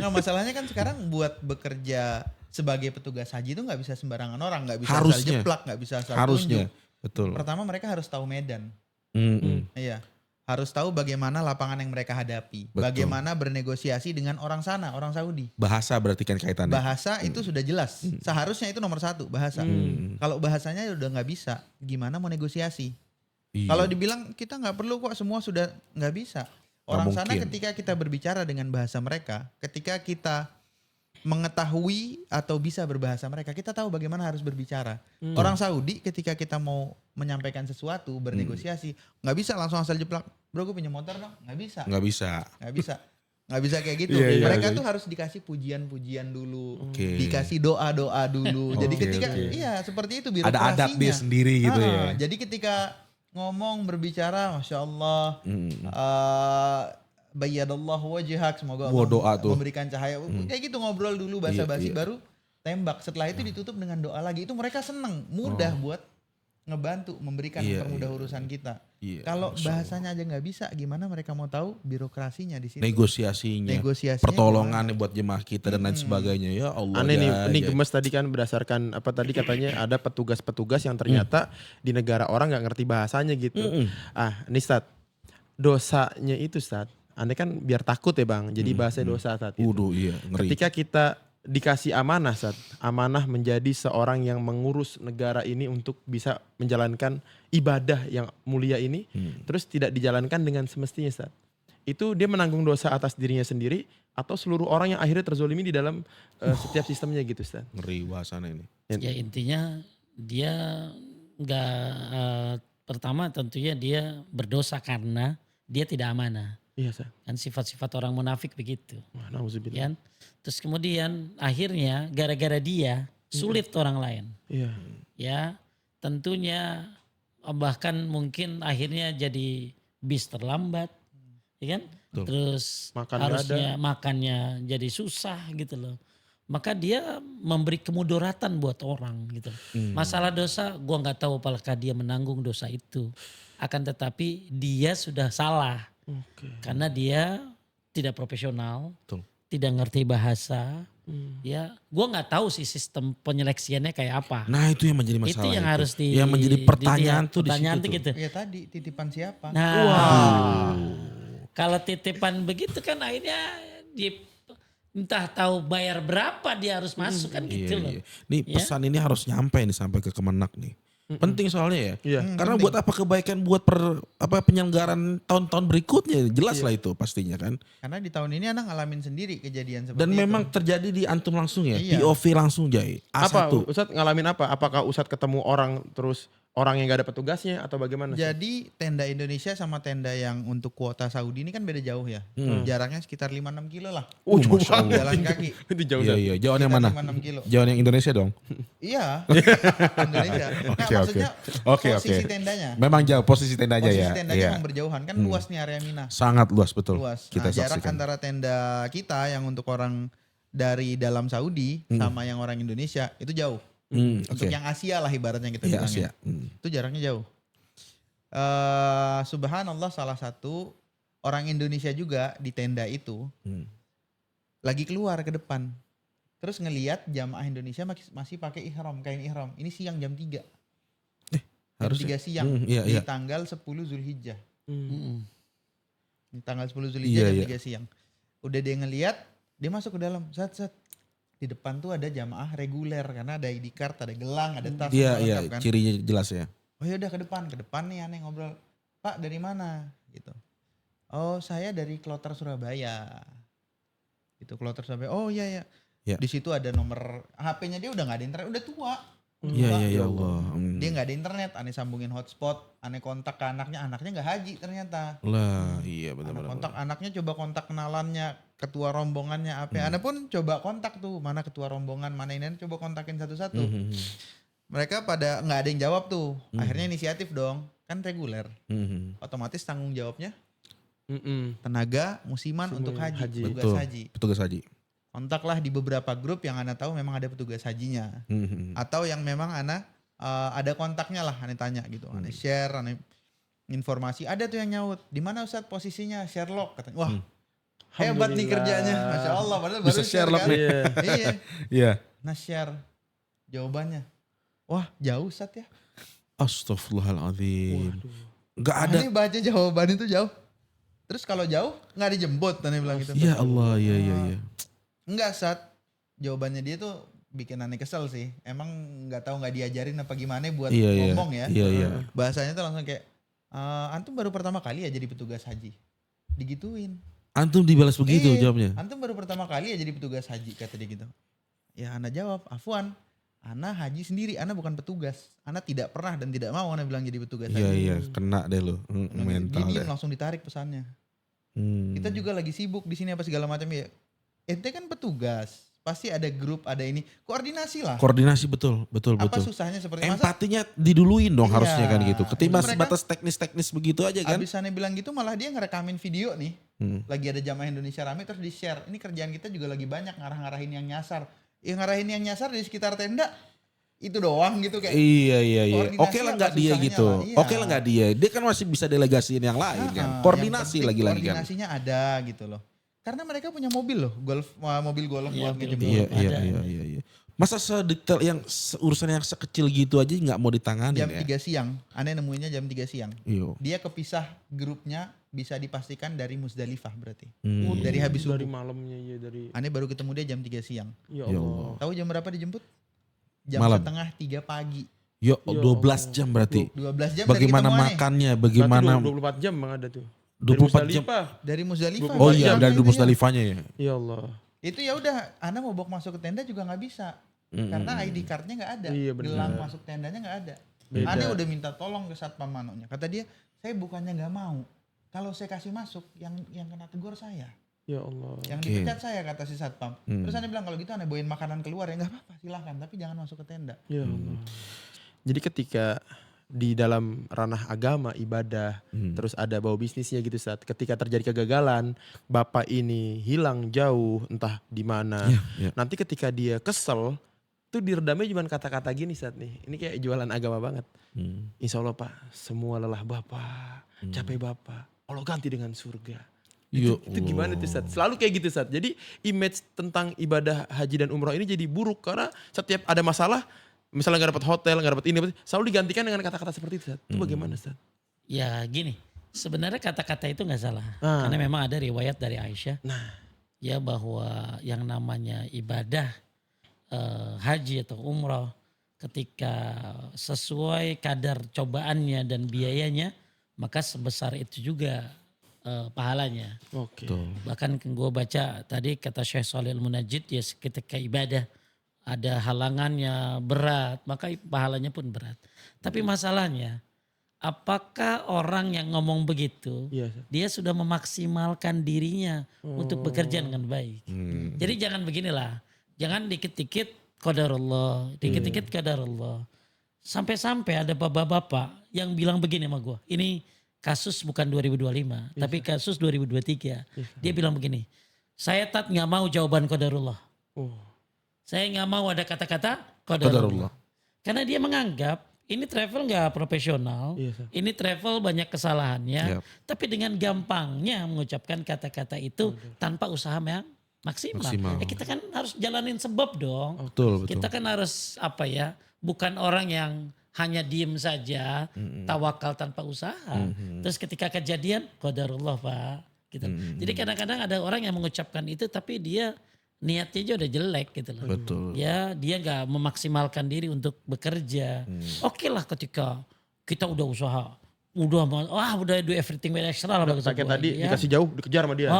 Nah masalahnya kan sekarang buat bekerja sebagai petugas haji itu nggak bisa sembarangan orang, nggak bisa asal Harusnya. jeplak, nggak bisa asal Harusnya. tunjuk. Betul. Pertama mereka harus tahu medan. Iya. Harus tahu bagaimana lapangan yang mereka hadapi. Betul. Bagaimana bernegosiasi dengan orang sana, orang Saudi. Bahasa berarti kan kaitannya. Bahasa itu sudah jelas. Seharusnya itu nomor 1, bahasa. Kalau bahasanya udah nggak bisa, gimana mau negosiasi? Iya. Kalau dibilang kita nggak perlu kok, semua sudah nggak bisa. Orang sana mungkin. ketika kita berbicara dengan bahasa mereka, ketika kita mengetahui atau bisa berbahasa mereka, kita tahu bagaimana harus berbicara. Orang Saudi ketika kita mau menyampaikan sesuatu, bernegosiasi, nggak bisa langsung asal jeplak. Bro, gue punya motor dong, nggak bisa. Nggak bisa. Nggak bisa kayak gitu. Iya, iya, Mereka iya. tuh harus dikasih pujian-pujian dulu, Oke. dikasih doa-doa dulu. Jadi Oke, ketika oke. iya seperti itu Ada birokrasinya. adab dia sendiri gitu ya. Jadi ketika ngomong berbicara, masya Allah, bayyadallah wajhak, semoga Wah, Allah doa tuh. memberikan cahaya. Kayak gitu ngobrol dulu basa-basi Iya, iya. baru tembak. Setelah itu ditutup dengan doa lagi. Itu mereka seneng, mudah buat ngebantu, memberikan, Iya, mempermudah iya. urusan kita. Iya, Kalau Masya Allah. bahasanya aja nggak bisa, gimana mereka mau tahu birokrasinya di situ? Negosiasinya, Negosiasinya pertolongannya buat jemaah kita dan lain sebagainya. Ya Allah. Aneh nih, ini ya. gemes tadi kan berdasarkan apa tadi katanya ada petugas-petugas yang ternyata di negara orang nggak ngerti bahasanya gitu. Ini Stat, dosanya itu Stat, aneh kan biar takut ya Bang, jadi bahasa dosa Stat. Gitu. Waduh, iya, ngeri. Ketika kita dikasih amanah Stat, amanah menjadi seorang yang mengurus negara ini untuk bisa menjalankan ibadah yang mulia ini, terus tidak dijalankan dengan semestinya Stat. Itu dia menanggung dosa atas dirinya sendiri atau seluruh orang yang akhirnya terzolimi di dalam setiap sistemnya gitu Stat. Ngeri bahasanya ini. Ya intinya dia pertama tentunya dia berdosa karena dia tidak amanah. Iya Stat. Kan sifat-sifat orang munafik begitu. Wah, nauzubillah. Kan? Terus kemudian akhirnya gara-gara dia sulit orang lain. Iya. Ya tentunya bahkan mungkin akhirnya jadi bis terlambat. Ya kan? Betul. Terus Makan harusnya makannya jadi susah gitu loh. Maka dia memberi kemudoratan buat orang gitu. Masalah dosa gua nggak tahu apakah dia menanggung dosa itu. Akan tetapi dia sudah salah. Oke. Karena dia tidak profesional, Betul. tidak ngerti bahasa. Ya, gua nggak tahu sih sistem penyeleksiannya kayak apa. Nah itu yang menjadi masalah. Itu yang harus yang menjadi pertanyaan dilihat. tuh Pertanyaan di situ. tuh gitu. Ya tadi titipan siapa? Nah, kalau titipan begitu kan akhirnya entah tahu bayar berapa dia harus masuk kan gitu loh. Iya. Nih pesan ini harus nyampe nih sampai ke Kemenak nih. Penting soalnya ya. Iya. Karena buat apa kebaikan buat penyelenggaraan tahun-tahun berikutnya. Jelas lah itu pastinya kan. Karena di tahun ini anak ngalamin sendiri kejadian seperti Dan itu. memang terjadi di antum langsung ya. Iya. POV langsung Jai. Apa A1. Ustadz ngalamin apa? Apakah Ustadz ketemu orang terus orang yang gak ada petugasnya atau bagaimana? Jadi tenda Indonesia sama tenda yang untuk kuota Saudi ini kan beda jauh ya. Jaraknya sekitar 5-6 kilo lah. Jauh Masya Allah. banget. Jalan kaki. Itu jauh Iya Ustadz. iya. Jauhan yang Sekitar mana? 5-6 kilo. Jauhan yang Indonesia dong. Iya. Indonesia. Nah, Oke, maksudnya Oke, posisi oke. tendanya. Memang jauh posisi tendanya Posisi ya. tendanya Iya. memang berjauhan. Kan luas nih area Mina. Sangat luas betul. Luas. Kita Nah, jarak saksikan. antara tenda kita yang untuk orang dari dalam Saudi sama yang orang Indonesia itu jauh. Untuk Oke. yang Asia lah ibaratnya kita Iya bilangnya. Asia. Itu jaraknya jauh. Subhanallah salah satu orang Indonesia juga di tenda itu lagi keluar ke depan. Terus ngelihat jamaah Indonesia masih pakai ihram, kain ihram. Ini siang jam 3. Jam Harusnya. 3 siang Iya, di iya. tanggal 10 Zulhijjah. Mm-mm. Di tanggal 10 Zulhijjah Iya, jam 3 siang. Udah dia ngelihat, dia masuk ke dalam. Set. Di depan tuh ada jamaah reguler karena ada ID card, ada gelang, ada tas. Iya semua iya. lengkap kan. Cirinya jelas ya. Oh ya udah ke depan nih aneh ngobrol. Pak dari mana? Gitu. Oh saya dari Kloter Surabaya. Gitu Kloter Surabaya. Oh iya ya. Ya. Di situ ada nomor HP-nya dia udah nggak ada internet, udah tua. Iya Tua. iya ya Allah. Dia nggak ada internet, aneh sambungin hotspot, aneh kontak ke anaknya nggak haji ternyata. Lah iya Aneh benar-benar. kontak anaknya, coba kontak kenalannya, ketua rombongannya apa. Aneh pun coba kontak tuh, mana ketua rombongan, mana ini, coba kontakin satu-satu. Mereka pada nggak ada yang jawab tuh. Akhirnya inisiatif dong, kan reguler. Otomatis tanggung jawabnya tenaga musiman untuk haji, petugas Betul. haji. Petugas haji. Kontaklah di beberapa grup yang Anda tahu memang ada petugas hajinya. Atau yang memang Anda ada kontaknya lah, Anda tanya gitu. Anda share, Anda informasi. Ada tuh yang nyaut. Di mana Ustadz posisinya? Sherlock katanya. Wah, hebat nih kerjanya. Masya Allah. Padahal Bisa baru Sherlock kan? nih. Iya. Iya. Nah share jawabannya. Wah jauh Ustadz ya. Astaghfirullahaladzim. Gak ada. Ini baca jawaban itu jauh. Terus kalau jauh nggak dijemput. Tanya bilang gitu. Ya Allah iya iya iya. Enggak Ustadz. Jawabannya dia tuh bikin aneh kesel sih. Emang nggak tahu nggak diajarin apa gimana buat Iya ngomong ya. Iya iya. Bahasanya tuh langsung kayak antum baru pertama kali ya jadi petugas haji. Digituin. Antum dibalas begitu Iya, jawabnya. Antum baru pertama kali ya jadi petugas haji kata dia gitu. Ya Ana jawab, Afwan, Ana haji sendiri, Ana bukan petugas. Ana tidak pernah dan tidak mau Ana bilang jadi petugas Iya haji. iya kena deh lo. Mental Dia deh. langsung ditarik pesannya. Kita juga lagi sibuk di sini apa segala macam ya. Ente kan petugas, pasti ada grup, ada ini. Koordinasi lah. Koordinasi betul betul Apa betul. susahnya seperti masa Empatinya diduluin dong Iya. harusnya kan gitu. Ketimbang Mereka- sebatas teknis-teknis begitu aja kan. abis Ana bilang gitu malah dia ngerekamin video nih. Lagi ada jamaah Indonesia rame terus di-share. Ini kerjaan kita juga lagi banyak ngarah-ngarahin yang nyasar. Yang ngarahin yang nyasar di sekitar tenda. itu doang gitu kayak. Iya. Koordinasi Oke lah apa nggak dia susahnya gitu. lah, iya. Oke lah nggak dia. Dia kan masih bisa delegasiin yang lain kan. Koordinasi Yang penting lagi-lagi kan. koordinasinya ada gitu loh. Karena mereka punya mobil loh, mobil golf Iya, buat ngejemput. Iya. Masa sedetail yang urusan yang sekecil gitu aja nggak mau ditangani Jam ya? 3 siang, aneh nemuinnya jam 3 siang. Iya. Dia kepisah grupnya bisa dipastikan dari Musdalifah berarti. Hmm. Dari habis dari subuh. malamnya ya dari. Aneh baru ketemu dia jam 3 siang. Ya Ya Allah. Tahu jam berapa dijemput? Jam Malam. setengah 3 pagi. Yo, Ya 12 jam berarti. 12 jam Bagaimana dari ketemuannya. makannya? Berarti Bagaimana 24 jam Bang ada tuh. 24 jam? Dari Musdalifah. Oh 24 iya, jam. dari Itu ya. Musdalifahnya ya. Ya Allah. Itu ya udah, Ana mau bawa masuk ke tenda juga nggak bisa. Karena ID cardnya nggak ada. Iya, benar. Gelang masuk tendanya nggak ada. Beda. Ana udah minta tolong ke satpam manonya. Kata dia, saya bukannya nggak mau. Kalau saya kasih masuk, yang kena tegur saya. Ya Allah. Yang Oke. dipecat saya kata si satpam. Terus Ana bilang kalau gitu Ana bawain makanan keluar ya nggak apa-apa silahkan. Tapi jangan masuk ke tenda. Ya Allah. Jadi ketika di dalam ranah agama, ibadah, terus ada bau bisnisnya gitu saat ketika terjadi kegagalan, bapak ini hilang jauh entah di mana. Iya. Nanti ketika dia kesel, tuh diredamnya cuma kata-kata gini saat nih. Ini kayak jualan agama banget. Insya Allah Pak, semua lelah bapak, capek bapak, Allah ganti dengan surga. Yo, Itu gimana tuh Sat? Selalu kayak gitu Sat. Jadi image tentang ibadah haji dan umroh ini jadi buruk karena setiap ada masalah, misalnya nggak dapat hotel, nggak dapat ini, selalu digantikan dengan kata-kata seperti itu Sat. Itu bagaimana Sat? Ya gini, sebenarnya kata-kata itu nggak salah. Ah. Karena memang ada riwayat dari Aisyah. Nah. Ya bahwa yang namanya ibadah haji atau umroh ketika sesuai kadar cobaannya dan biayanya, maka sebesar itu juga pahalanya. Oke. Bahkan gue baca tadi kata Syekh Shalih Al-Munajjid ya ketika ibadah ada halangannya berat maka pahalanya pun berat. Tapi masalahnya apakah orang yang ngomong begitu Iya, Sat. dia sudah memaksimalkan dirinya untuk bekerja dengan baik. Jadi jangan beginilah. Jangan dikit-dikit qadarullah, dikit-dikit qadarullah. Sampai-sampai ada bapak-bapak yang bilang begini sama gue. Ini kasus bukan 2025, tapi kasus 2023. Dia bilang begini, saya nggak mau jawaban qadarullah. Oh. Saya nggak mau ada kata-kata Qadarullah. qadarullah. Karena dia menganggap ini travel nggak profesional, Iya, Sat. ini travel banyak kesalahannya, Yap. tapi dengan gampangnya mengucapkan kata-kata itu tanpa usaha yang maksimal. Kita kan harus jalanin sebab dong. Betul. Kita kan harus bukan orang yang hanya diem saja, tawakal tanpa usaha. Terus ketika kejadian, qadarullah Pak. Gitu. Jadi kadang-kadang ada orang yang mengucapkan itu tapi dia niatnya aja udah jelek gitu loh. Betul. Ya dia gak memaksimalkan diri untuk bekerja. Oke lah ketika kita udah usaha, udah do everything with extra lah. Kayak tadi dikasih jauh, dikejar sama dia.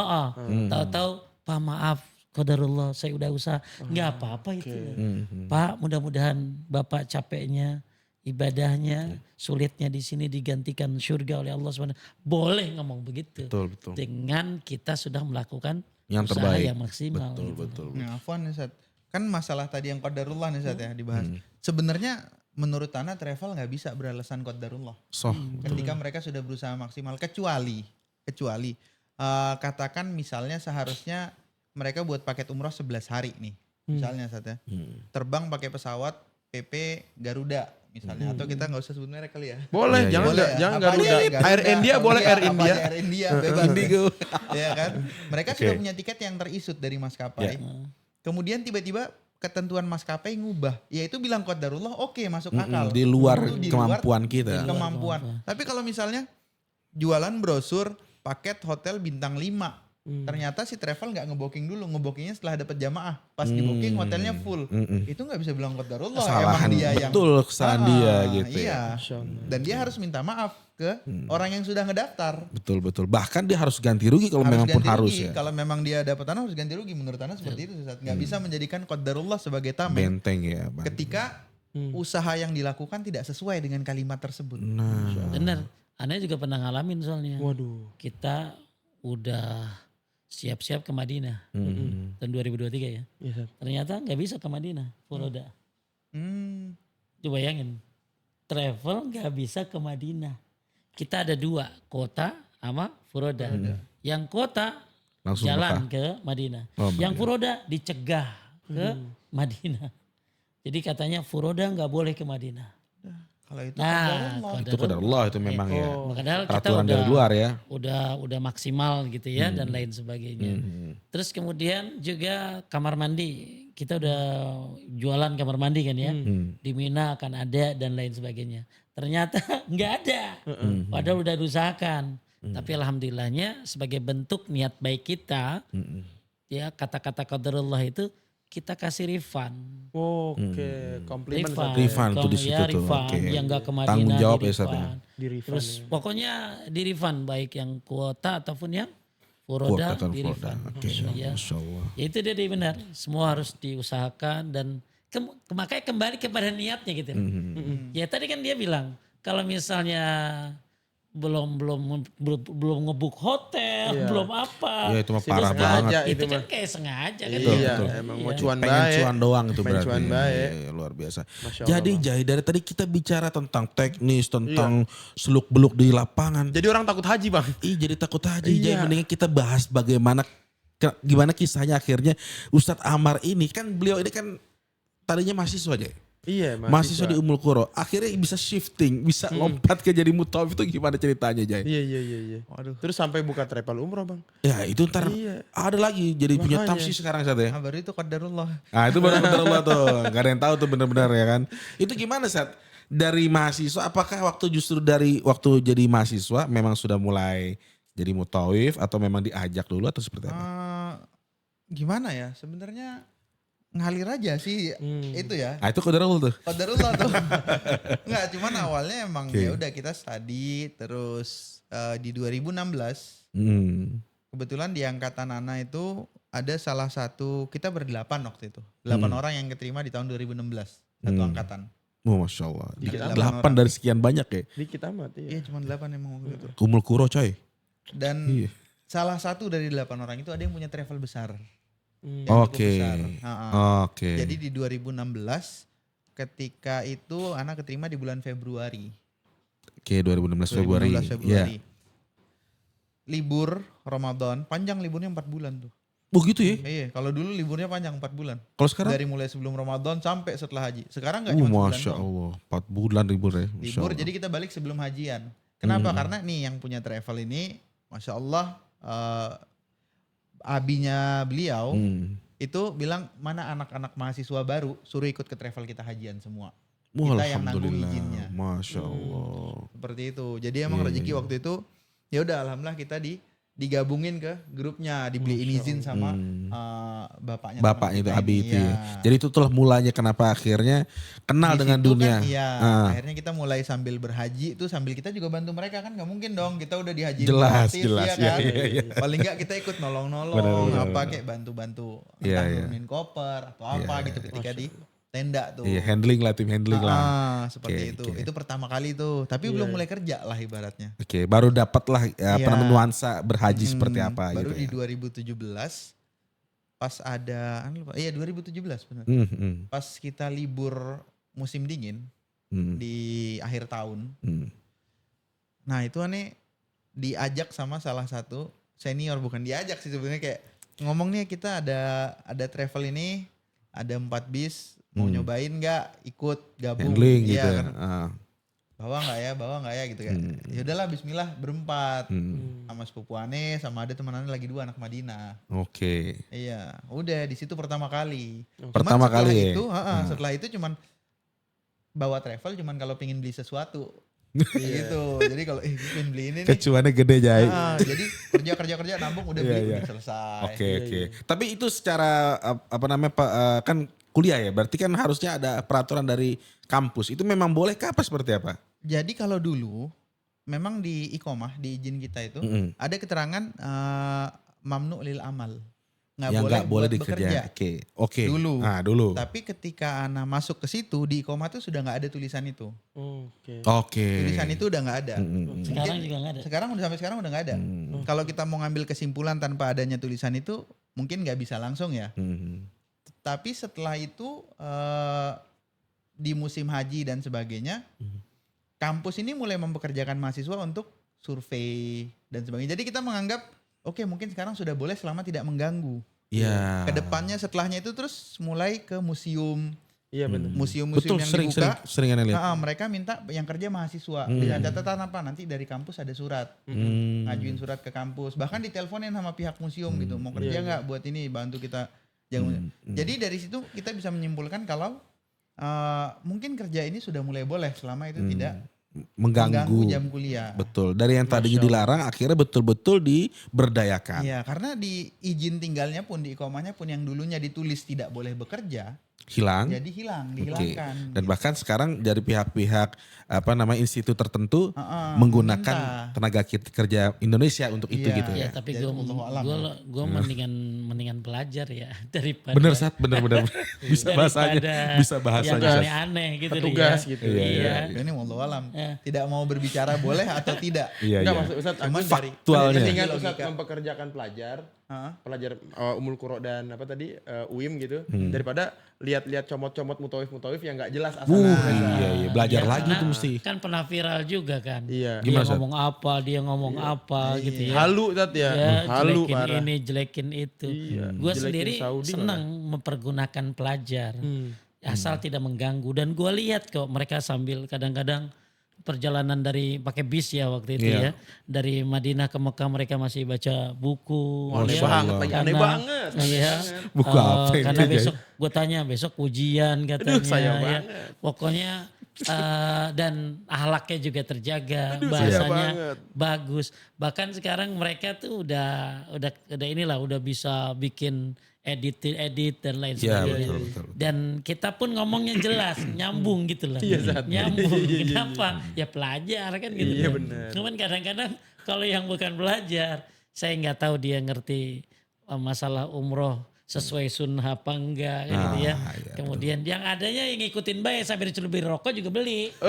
Tahu-tahu Pak maaf, qadarullah saya udah usaha. Nggak apa-apa itu. Pak mudah-mudahan Bapak capeknya, ibadahnya, sulitnya di sini digantikan surga oleh Allah SWT. Boleh ngomong begitu. Betul. Dengan kita sudah melakukan Yang usaha terbaik. yang maksimal. Betul. Nah, Afwan nih Sat. Kan masalah tadi yang qadarullah nih Sat ya dibahas. Sebenarnya menurut Ana travel nggak bisa beralasan qadarullah. Ketika mereka sudah berusaha maksimal kecuali katakan misalnya seharusnya mereka buat paket umroh 11 hari nih. Misalnya Sat ya. Terbang pakai pesawat PP Garuda misalnya atau kita nggak usah sebut merek kali ya. Boleh, Iya, jangan Boleh nggak, ya? jangan Apa Garuda. aja nih, Air India boleh, Air apa India. aja Air India bebas. Indigo. Ya kan? Mereka sudah punya tiket yang terisut dari maskapai. Kemudian tiba-tiba ketentuan maskapai ngubah. Yaitu bilang qadarullah oke masuk akal. Di luar Itu di kemampuan kita. kemampuan. Tapi kalau misalnya jualan brosur paket hotel bintang 5. Ternyata si travel nggak ngebooking dulu, ngebokingnya setelah dapat jamaah. Pas di booking hotelnya full. Itu nggak bisa bilang qadarullah. Kesalahan, Emang dia yang kesalahan dia gitu iya. ya. Dan dia harus minta maaf ke orang yang sudah ngedaftar. Betul. Bahkan dia harus ganti rugi kalau memang pun ganti harus rugi. ya. Kalau memang dia dapat tanah harus ganti rugi. Menurut Ana seperti itu Ustaz. Nggak bisa menjadikan qadarullah sebagai tameng Benteng ya Bang. ketika usaha yang dilakukan tidak sesuai dengan kalimat tersebut. Nah. Bener. Ana juga pernah ngalamin soalnya. Waduh. Kita udah siap-siap ke Madinah tahun 2023 ya. Iya, Sat. Ternyata nggak bisa ke Madinah, Furoda. Coba bayangin, travel nggak bisa ke Madinah. Kita ada 2, kota sama Furoda. Yang kota Langsung jalan Mekah. ke Madinah. Oh, Yang Madinah. Furoda dicegah ke Madinah. Jadi katanya furoda nggak boleh ke Madinah. Kalau itu Nah, Itu qadarullah itu memang ya. padahal kita Peraturan dari luar ya. udah maksimal gitu ya dan lain sebagainya. Terus kemudian juga kamar mandi. Kita udah jualan kamar mandi kan ya. Di Mina akan ada dan lain sebagainya. Ternyata nggak ada. Padahal udah diusahakan. Tapi alhamdulillahnya sebagai bentuk niat baik kita, ya kata-kata qadarullah itu kita kasih refund. Oke, komplimen. Refund tuh di situ tuh. Refund Oke. yang gak ke Madinah Tanggung jawab di ya, Sat, ya. refund. Di refund, Terus ya. pokoknya di refund baik yang kuota ataupun yang Kuota furoda kan di Furoda. refund. Oke, Ya. Masya Allah. Ya itu dia benar. Semua harus diusahakan dan makanya kembali kepada niatnya gitu. Ya tadi kan dia bilang kalau misalnya belum ngebuk hotel, Iya. belum apa. Ya itu mah Sibuk parah sengaja banget. Itu itu kan mah. kayak sengaja kan. Iya, betul. emang Iya. mau cuan Pengen baik. cuan doang itu Pengen berarti. cuan baik. Iya, luar biasa. Masya Jadi Allah. Jai dari tadi kita bicara tentang teknis, tentang seluk beluk di lapangan. Jadi orang takut haji bang. Ih jadi takut aja. Jai Iya. mendingan kita bahas gimana kisahnya akhirnya Ustadz Amar ini kan beliau ini kan tadinya mahasiswa aja. Iya Mahasiswa di Ummul Qura. Akhirnya bisa shifting, bisa lompat ke jadi mutawif itu gimana ceritanya Jai? Iya. Waduh. Terus sampai buka travel umroh bang. Ya itu ntar Iya. ada lagi jadi punya Makanya. tafsir sekarang Sat ya. Baru itu qadarullah. Nah itu benar-benar Allah tuh. Gak ada yang tahu tuh benar-benar ya kan. Itu gimana Sat? Dari mahasiswa apakah dari waktu jadi mahasiswa memang sudah mulai jadi mutawif atau memang diajak dulu atau seperti apa? Gimana ya? Sebenarnya ngalir aja sih itu ya. Nah itu qadarullah tuh. Qadarullah tuh. Enggak, cuman awalnya emang Oke. ya udah kita study terus di 2016 kebetulan di angkatan Ana itu ada salah satu kita berdelapan waktu itu. 8 orang yang keterima di tahun 2016 satu angkatan. Oh, Masya Allah. Dikit amat. 8 orang. dari sekian banyak ya. Dikit amat Iya, iya. cuma 8 emang waktu itu. Kumul Kuro coy. Dan Iya. salah satu dari 8 orang itu ada yang punya travel besar. Hmm. Yang cukup Oke. besar. Oke. Jadi di 2016 ketika itu anak keterima di bulan Februari. Oke 2016 Februari. 2016 Februari. Iya. Libur Ramadan, panjang liburnya 4 bulan tuh. Oh gitu ya. Iya, kalau dulu liburnya panjang 4 bulan. Kalau sekarang? Dari mulai sebelum Ramadan sampai setelah haji. Sekarang enggak cuma sebulan Masya doang. Allah. 4 bulan libur ya. Masya Libur Allah. jadi kita balik sebelum hajian. Kenapa? Karena nih yang punya travel ini Masya Allah abinya beliau itu bilang mana anak-anak mahasiswa baru suruh ikut ke travel kita hajian semua. Wah, Kita yang nanggung Alhamdulillah. izinnya. Masya Allah. Seperti itu. Jadi emang rezeki waktu itu ya udah alhamdulillah kita digabungin ke grupnya, dibeliin izin sama bapaknya. teman Bapaknya itu kita Abi ini. itu ya. Iya. Jadi itu telah mulanya kenapa akhirnya kenal Di dengan situ dunia. Kan, iya, Ah. akhirnya kita mulai sambil berhaji itu sambil kita juga bantu mereka kan nggak mungkin dong kita udah dihaji Jelas, gratis, jelas. ya kan. Iya, iya. Paling nggak kita ikut nolong-nolong Benar, apa benar. kayak bantu-bantu Iya, entah iya. nurunin koper atau apa gitu ketika di tenda tuh. Iya, handling lah, tim handling lah. Seperti Oke, itu. oke. Itu pertama kali tuh, tapi belum mulai kerja lah ibaratnya. Oke, baru dapat lah apa Iya. namanya nuansa berhaji seperti apa Baru gitu di ya. 2017 pas ada lupa. Iya 2017 benar. Hmm. Pas kita libur musim dingin di akhir tahun. Nah itu aneh diajak sama salah satu senior, bukan diajak sih sebenarnya kayak ngomong nih kita ada travel ini ada 4 bis mau nyobain nggak ikut gabung Handling Iya, gitu. kan. Ah. bawa nggak ya gitu kan. Ya udahlah Bismillah berempat sama sepupu aneh sama ada teman aneh lagi 2 anak Madinah. Oke. Iya, udah di situ pertama kali. Pertama Cuman setelah kali ya? itu, setelah itu cuman bawa travel cuman kalau pengen beli sesuatu. Gitu. Jadi kalau pengen beli ini nih. Kecuannya gede Jai. Jadi kerja nambung udah beli udah selesai. Oke. Tapi itu secara apa namanya Pak kan kuliah ya. Berarti kan harusnya ada peraturan dari kampus. Itu memang boleh kah apa seperti apa? Jadi kalau dulu memang di iqomah di izin kita itu ada keterangan mamnu lil amal. Yang nggak boleh buat dikerja. Oke. Dulu. Dulu. Tapi ketika Ana masuk ke situ di iqomah tuh sudah nggak ada tulisan itu. Oke. Oke. Tulisan itu udah nggak ada. Sekarang juga nggak ada. Sampai sekarang udah nggak ada. Kalau kita mau ngambil kesimpulan tanpa adanya tulisan itu mungkin nggak bisa langsung ya. Tapi setelah itu di musim haji dan sebagainya, kampus ini mulai mempekerjakan mahasiswa untuk survei dan sebagainya. Jadi kita menganggap oke mungkin sekarang sudah boleh selama tidak mengganggu. Iya. Kedepannya setelahnya itu terus mulai ke museum, Iya benar. Museum-museum Betul, yang sering dibuka, aneh lihat. mereka minta yang kerja mahasiswa. Dengan catatan apa? Nanti dari kampus ada surat. Ngajuin surat ke kampus. Bahkan diteleponin sama pihak museum gitu. Mau kerja nggak buat ini, bantu kita. Jadi dari situ kita bisa menyimpulkan kalau mungkin kerja ini sudah mulai boleh selama itu tidak mengganggu jam kuliah. Betul. Dari yang tadinya dilarang akhirnya betul-betul diberdayakan. Iya, karena di izin tinggalnya pun, di iqomahnya pun yang dulunya ditulis tidak boleh bekerja, Hilang. jadi dihilangkan. Dan bahkan sekarang dari pihak-pihak institut tertentu menggunakan meminta. tenaga kerja Indonesia untuk itu gitu Ya ya. tapi Jadi wallahu alam. gue mendingan pelajar ya daripada Bener Sat, bener. Bisa bahasanya, bisa yang bahasanya. Sat. aneh-aneh gitu Petugas dia. gitu. Iya. Ini wallahu alam. Tidak mau berbicara boleh atau tidak. Iya, Enggak iya. maksud Ustaz, Cuman Agus dari faktualnya. mendingan logika. Ustaz mempekerjakan pelajar pelajar Umul Qura dan apa tadi UIM gitu daripada lihat-lihat comot-comot mutawif yang nggak jelas asalnya. Iya, belajar Ya, lagi karena tuh mesti. Kan pernah viral juga kan. Iya. Dia Gimana, Sat? ngomong apa, dia ngomong apa gitu ya. Halu Tat ya. Ya, Halu jelekin parah. ini, jelekin itu. Iya, Gue jelekin sendiri Saudi senang mempergunakan pelajar. Asal tidak mengganggu. Dan gue lihat kok mereka sambil kadang-kadang perjalanan dari pakai bis ya waktu itu ya. Dari Madinah ke Mekah mereka masih baca buku. Aneh ya. banget lagi, aneh banget. Iya. Buku apa ini, Karena Jay? besok gue tanya besok ujian katanya. sayang ya. banget. Pokoknya dan ahlaknya juga terjaga, sayang bahasanya banget. bagus. Bahkan sekarang mereka tuh udah inilah udah bisa bikin edit dan lain Iya, sebagainya. betul. Dan kita pun ngomongnya jelas, nyambung gitu loh. Iya, Zat. Nyambung. Kenapa? Ya pelajar kan gitu. Iya, kan. benar. Cuman kadang-kadang kalau yang bukan belajar, saya nggak tahu dia ngerti masalah umroh sesuai sunnah apa enggak gitu ya. iya, Kemudian yang adanya yang ngikutin baik sampai disuruh beli rokok juga beli. Kok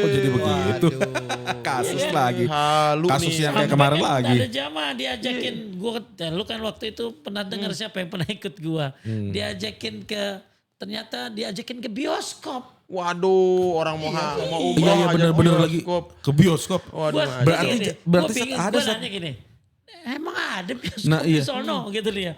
jadi begitu? Waduh. Kasus lagi. Halu Kasus nih. yang kayak kemarin Sampai lagi. ada jamaah diajakin gua, lu kan waktu itu pernah dengar siapa yang pernah ikut gua. Ternyata diajakin ke bioskop. Waduh, orang mau mau umroh Iya, ajak bener-bener lagi bioskop. ke bioskop. Waduh, Gua- berarti- gini, berarti gua bingung, ada, gua Sat. nanya gini. Emang ada bioskop Nah, iya. di sono gitu dia.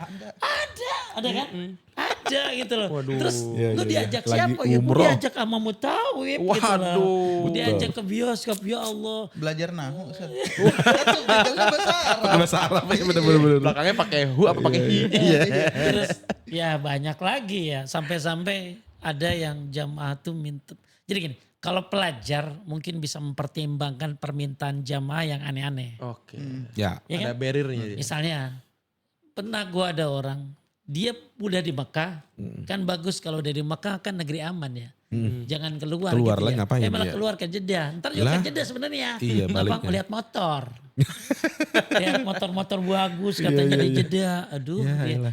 Ada kan? Ada gitu loh. Terus Iya, lu iya, diajak iya. siapa? Lagi Ya gua umroh. diajak sama mutawif gitu Waduh. loh. Diajak ke bioskop, ya Allah. Belajar nahu. Ustaz. Itu detailnya bahasa Arab. Bahasa Arab ya bener-bener. Belakangnya pakai hu apa pakai hi? Iya. Terus ya banyak lagi ya. Sampai-sampai ada yang jamaah tuh minta. Jadi gini, kalau pelajar mungkin bisa mempertimbangkan permintaan jamaah yang aneh-aneh. Oke. Ya. Ya Ada kan? barriernya dia. Misalnya pernah gua ada orang, dia udah di Mekah, kan bagus kalau dari Mekah kan negeri aman ya. Jangan keluar, Keluar gitu lah, ya. ngapain malah dia? keluar ke Jeddah. Ntar juga Lah. ke Jeddah sebenarnya. Iya, Kenapa? baliknya. Melihat motor. Lihat motor-motor bagus katanya di Jeddah. Aduh,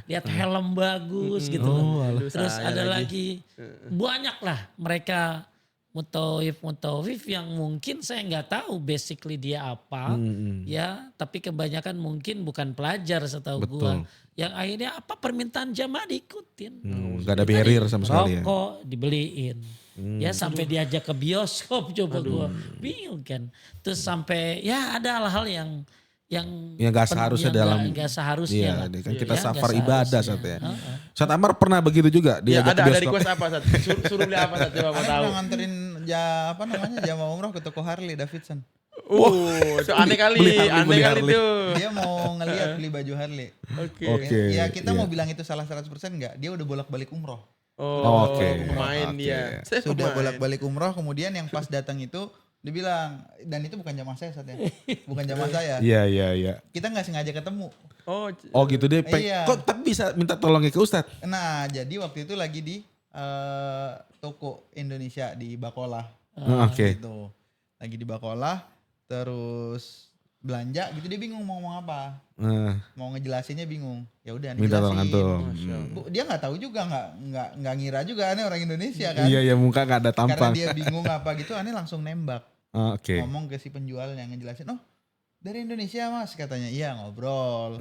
lihat helm bagus gitu loh. Terus saya ada lagi. lagi banyak lah mereka mutawif yang mungkin saya nggak tahu basically dia apa ya, tapi kebanyakan mungkin bukan pelajar setahu Betul. gua, yang akhirnya apa permintaan jamaah diikutin. Gak ada barrier sama sekali ya. Rokok dibeliin. Ya sampai diajak ke bioskop, coba gua bingung kan. Terus sampai ya ada hal-hal yang Yang gak seharusnya dalam. nggak seharusnya Iya, lah. kan kita Ya, safar nggak ibadah seharusnya. Sat ya. Sat Amar pernah begitu juga. Ya, Dia ada request apa Sat? Suruh beli apa Sat? Coba mau Ada tahu. yang nganterin jamaah umroh ke toko Harley Davidson. Itu aneh kali, Beli Harley, aneh beli kali Harley. tuh. Dia mau ngeliat beli baju Harley. Oke. Ya kita iya. mau bilang itu salah 100% enggak. Dia udah bolak-balik umroh. Oh, Oke. pemain Oke. dia. Saya Sudah pemain. bolak-balik umroh, kemudian yang pas datang itu dibilang, dan itu bukan jamaah saya saat ya. Bukan jamaah saya. Iya. Kita nggak sengaja ketemu. Oh gitu dia. Iya. Kok tapi bisa minta tolongnya ke Ustadz? Nah, jadi waktu itu lagi di toko Indonesia di Bakolah. Oke. Gitu. Lagi di Bakolah, terus belanja gitu, dia bingung mau ngomong apa. Mau ngejelasinnya bingung. Ya udah Minta tolong antum. Dia nggak tahu juga, nggak ngira juga aneh orang Indonesia kan. Iya muka gak ada Karena tampang. dia bingung apa gitu, aneh langsung nembak. Oke. Ngomong ke si penjualnya, ngejelasin, oh dari Indonesia mas katanya. Iya ngobrol.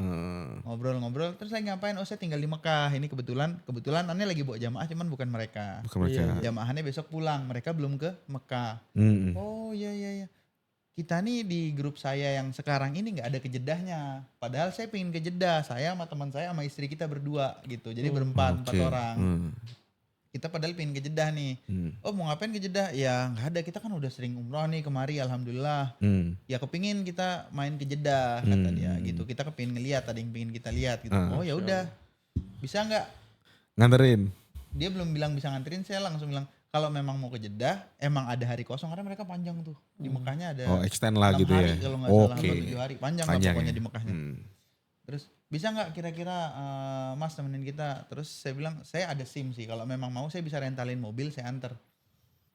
Ngobrol terus lagi ngapain? Oh saya tinggal di Mekah. Ini kebetulan aneh lagi bawa jamaah, cuman bukan mereka. Bukan mereka. Jamaahnya besok pulang, mereka belum ke Mekah. Oh iya. Kita nih di grup saya yang sekarang ini nggak ada ke Jeddahnya. Padahal saya pengen ke Jeddah. Saya sama teman saya sama istri kita berdua gitu. Jadi berempat, 4 orang. kita padahal pengen ke Jeddah nih. Oh mau ngapain ke Jeddah? Ya nggak ada, kita kan udah sering umroh nih kemari alhamdulillah. Ya kepingin kita main ke Jeddah kata dia gitu. Kita kepingin ngeliat, ada yang pengen kita lihat gitu. Oh ya udah, bisa nggak? Nganterin. Dia belum bilang bisa nganterin, saya langsung bilang kalau memang mau ke Jeddah emang ada hari kosong karena mereka panjang tuh di Mekahnya ada. Oh extend lah 6 gitu hari, ya. kalau nggak salah Oke. 7 hari panjang lah pokoknya di Mekahnya. Terus bisa nggak kira-kira Mas temenin kita? Terus saya bilang saya ada SIM sih, kalau memang mau saya bisa rentalin mobil saya anter.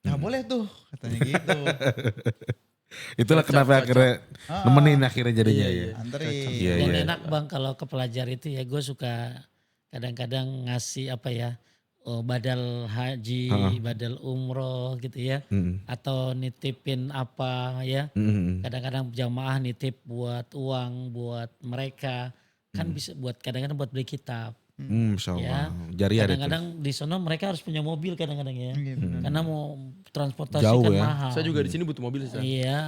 Nah boleh tuh katanya gitu. Itulah kenapa akhirnya nemenin akhirnya jadinya ya. Anterin. Iya, Dan iya. enak Bang kalau ke pelajar itu ya, gue suka kadang-kadang ngasih apa ya, badal haji, badal umroh gitu ya. Atau nitipin apa ya. Kadang-kadang jamaah nitip buat uang buat mereka. Kan bisa buat kadang-kadang buat beli kitab. Masya Allah. Ya. Jariah itu. Kadang-kadang di sono mereka harus punya mobil kadang-kadang ya. Karena mau transportasi Jauh kan ya. mahal. Saya juga di sini butuh mobil sih. Iya.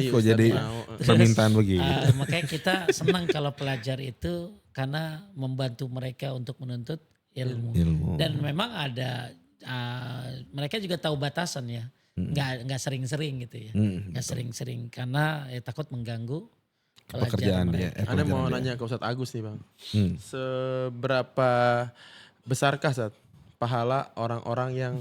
Kok Ustadz jadi mau. permintaan begini. Makanya kita senang kalau pelajar itu karena membantu mereka untuk menuntut ilmu. Dan memang ada mereka juga tahu batasan ya. Nggak sering-sering gitu ya. Nggak sering-sering karena takut mengganggu Pekerjaan dia. mereka. Anda mau nanya ke Ustadz Agus nih Bang. Seberapa besarkah Ustadz pahala orang-orang yang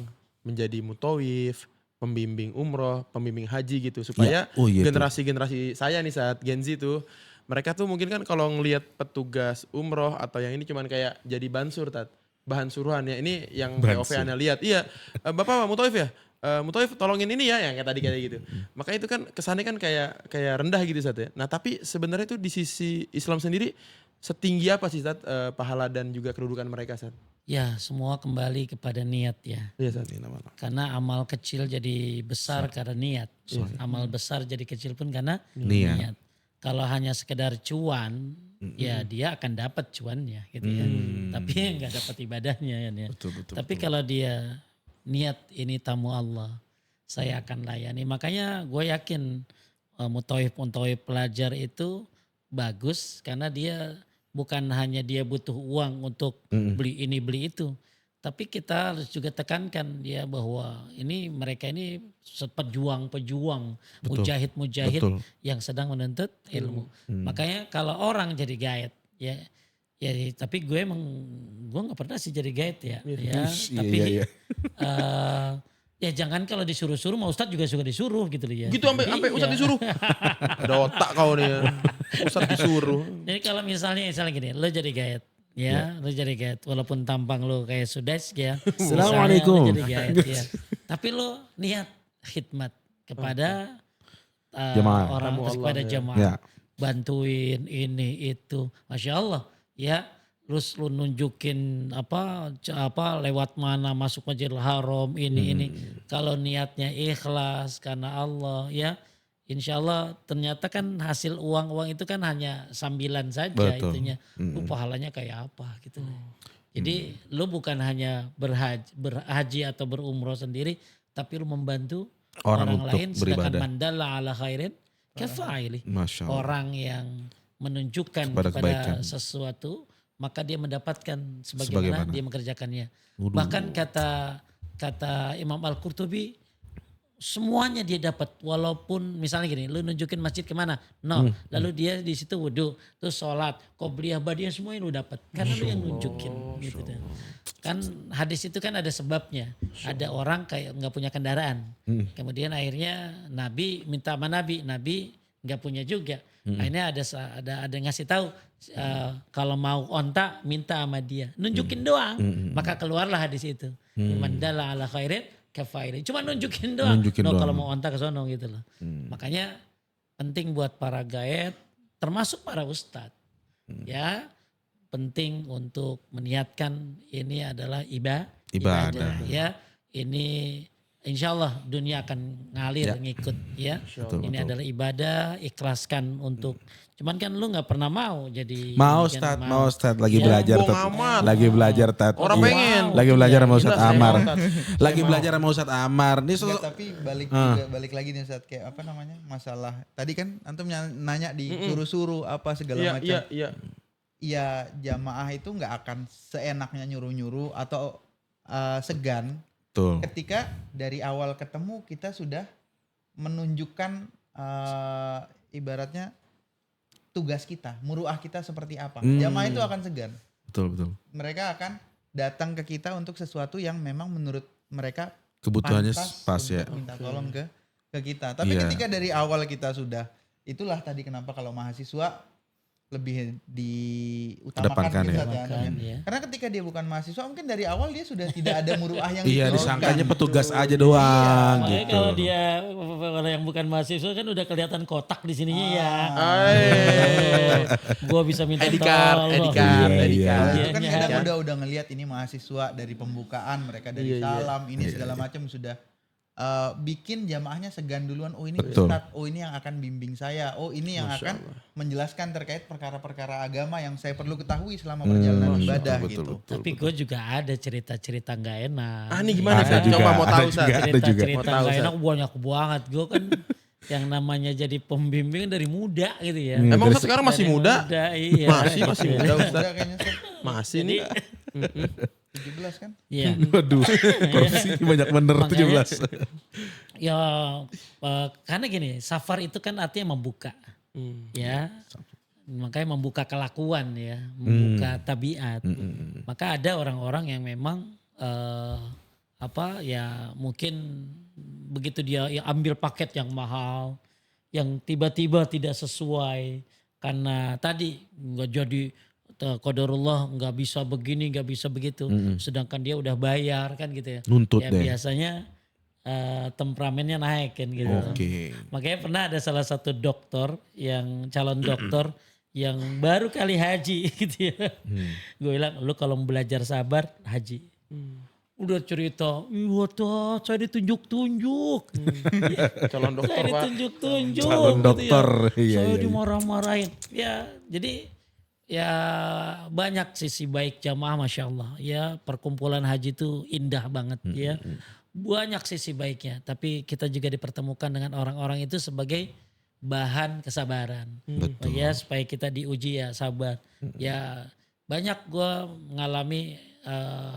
menjadi mutawif, pembimbing umroh, pembimbing haji gitu. Supaya Ya, oh iya tuh. generasi-generasi saya nih saat Gen Z tuh, mereka tuh mungkin kan kalau ngelihat petugas umroh atau yang ini cuman kayak jadi bansur Tat. Bahan suruhan ya. Ini yang POV Anda lihat. Iya, Bapak mutawif ya? Mutawif tolongin ini ya, yang kayak tadi kayak gitu. Makanya itu kan kesannya kan kayak rendah gitu Ustadz ya. Nah tapi sebenarnya itu di sisi Islam sendiri setinggi apa sih Ustadz pahala dan juga kedudukan mereka Ustadz? Ya semua kembali kepada niat ya. Iya Ustadz. Karena amal kecil jadi besar karena niat. Amal besar jadi kecil pun karena Niat. niat. Kalau hanya sekedar cuan, ya dia akan dapat cuannya gitu ya. Tapi nggak dapat ibadahnya kan ya. Tapi kalau dia niat ini tamu Allah, saya akan layani. Makanya gue yakin mutawif pelajar itu bagus karena dia bukan hanya dia butuh uang untuk beli ini beli itu. Tapi kita harus juga tekankan dia bahwa ini mereka ini pejuang, mujahid yang sedang menuntut ilmu. Makanya kalau orang jadi guide ya tapi gue nggak pernah sih jadi guide ya. Tapi ya jangan kalau disuruh-suruh, mau Ustadz juga suka disuruh gitu loh ya. Gitu sampai Ustadz disuruh. Ada otak kau nih ya. Ustadz disuruh. Jadi kalau misalnya gini, lo jadi guide. Ya, lo jadi guide. Walaupun tampang lo kayak Sudes ya. Assalamualaikum. Lo jadi guide ya. Tapi lo niat khidmat kepada orang, kepada jamaah. Ya. Bantuin ini itu. Masya Allah ya. Terus lu nunjukin apa lewat mana masuk Masjidil Haram ini. Kalau niatnya ikhlas karena Allah ya. Insya Allah ternyata kan hasil uang itu kan hanya sambilan saja itunya. Lu pahalanya kayak apa gitu. Jadi lu bukan hanya berhaji atau berumroh sendiri. Tapi lu membantu orang lain. Sedangkan mandala ala khairin kafaili. Orang yang menunjukkan kepada sesuatu. Maka dia mendapatkan sebagaimana dia mengerjakannya. Bahkan kata Imam Al-Qurtubi, semuanya dia dapat. Walaupun misalnya gini, lu nunjukin masjid kemana? Lalu dia di situ wudhu, terus sholat, qobliyah, badiah, semuanya lu dapat. Karena lu yang nunjukin. Gitu deh. Kan hadis itu kan ada sebabnya. Ada orang kayak nggak punya kendaraan. Kemudian akhirnya Nabi minta sama Nabi nggak punya juga. Akhirnya ada ngasih tahu kalau mau onta minta sama dia, nunjukin doang. Maka keluarlah hadis itu. Mandala ala khairin kafairi. Cuma nunjukin doang. Kalau mau onta ke sono gitu loh. Makanya penting buat para gaet, termasuk para ustadz. Ya, penting untuk meniatkan ini adalah ibadah. Ya, ini insya Allah dunia akan ngalir ngikut ya. Ini adalah ibadah, ikhlaskan untuk. Cuman kan lu nggak pernah mau jadi. Mau Ustadz lagi belajar Tat. Orang pengen. Lagi belajar sama Ustadz Amar. Lagi belajar sama Ustadz Amar. Ini tapi balik lagi nih Ustadz, kayak apa namanya masalah. Tadi kan antum nanya di suruh-suruh apa segala macam. Iya. Iya, jamaah itu nggak akan seenaknya nyuruh-nyuruh atau segan Betul. ketika dari awal ketemu kita sudah menunjukkan ibaratnya tugas kita, muruah kita seperti apa. Jamaah itu akan segan. Betul. Mereka akan datang ke kita untuk sesuatu yang memang menurut mereka Kebutuhannya pantas pas untuk ya. minta tolong ke kita. Tapi Iya. ketika dari awal kita sudah, itulah tadi kenapa kalau mahasiswa lebih diutamakan Kedepankan gitu, ya. Kan. ya. Karena ketika dia bukan mahasiswa mungkin dari awal dia sudah tidak ada muruah yang Iya, diturunkan. disangkanya petugas aja doang Makanya gitu. kalau dia kalau yang bukan mahasiswa kan udah kelihatan kotak di sininya ya. Gua bisa minta ID card, tolong. ID card, Iya, ID iya. card. Itu kan Iya, kadang udah ngelihat ini mahasiswa dari pembukaan mereka dari salam ini segala macam sudah bikin jamaahnya segan duluan. Oh ini Betul. Ustadz, oh ini yang akan bimbing saya, oh ini yang akan menjelaskan terkait perkara-perkara agama yang saya perlu ketahui selama perjalanan ibadah gitu. Tapi gue juga ada cerita-cerita nggak enak. Ah nih gimana Ada Sat? juga, Coba mau ada tahu juga. Sat. Ada juga. Cerita-cerita Mau tahu, nggak Sat. enak banyak banget. Gue kan yang namanya jadi pembimbing dari muda gitu ya. Emang Dari Sat sekarang masih Dari muda? iya. Masih muda Ustaz. Udah kayaknya Ustadz, Masih Jadi, nih. 17 kan? iya. Waduh, korupsi banyak bener Makanya- 17. Ya karena gini, safar itu kan artinya membuka. Ya. Makanya membuka kelakuan ya, membuka tabiat. Maka ada orang-orang yang memang mungkin begitu dia ambil paket yang mahal, yang tiba-tiba tidak sesuai karena tadi nggak jadi qadarullah nggak bisa begini nggak bisa begitu, sedangkan dia udah bayar kan gitu ya. Nuntut Ya deh. biasanya temperamennya naik kan gitu. Oke. Makanya pernah ada salah satu dokter yang calon dokter yang baru kali haji gitu ya. Gue bilang lu kalau mau belajar sabar haji. Udah cerita, iya toh saya ditunjuk-tunjuk. Calon dokter Saya Pak. ditunjuk-tunjuk. Calon gitu dokter, ya. iya, Saya iya. dimarah-marahin. Ya jadi ya banyak sisi baik jamaah Masya Allah. Ya perkumpulan haji itu indah banget ya. Banyak sisi baiknya. Tapi kita juga dipertemukan dengan orang-orang itu sebagai bahan kesabaran. Betul. Ya supaya kita diuji ya sabar. Ya banyak gue mengalami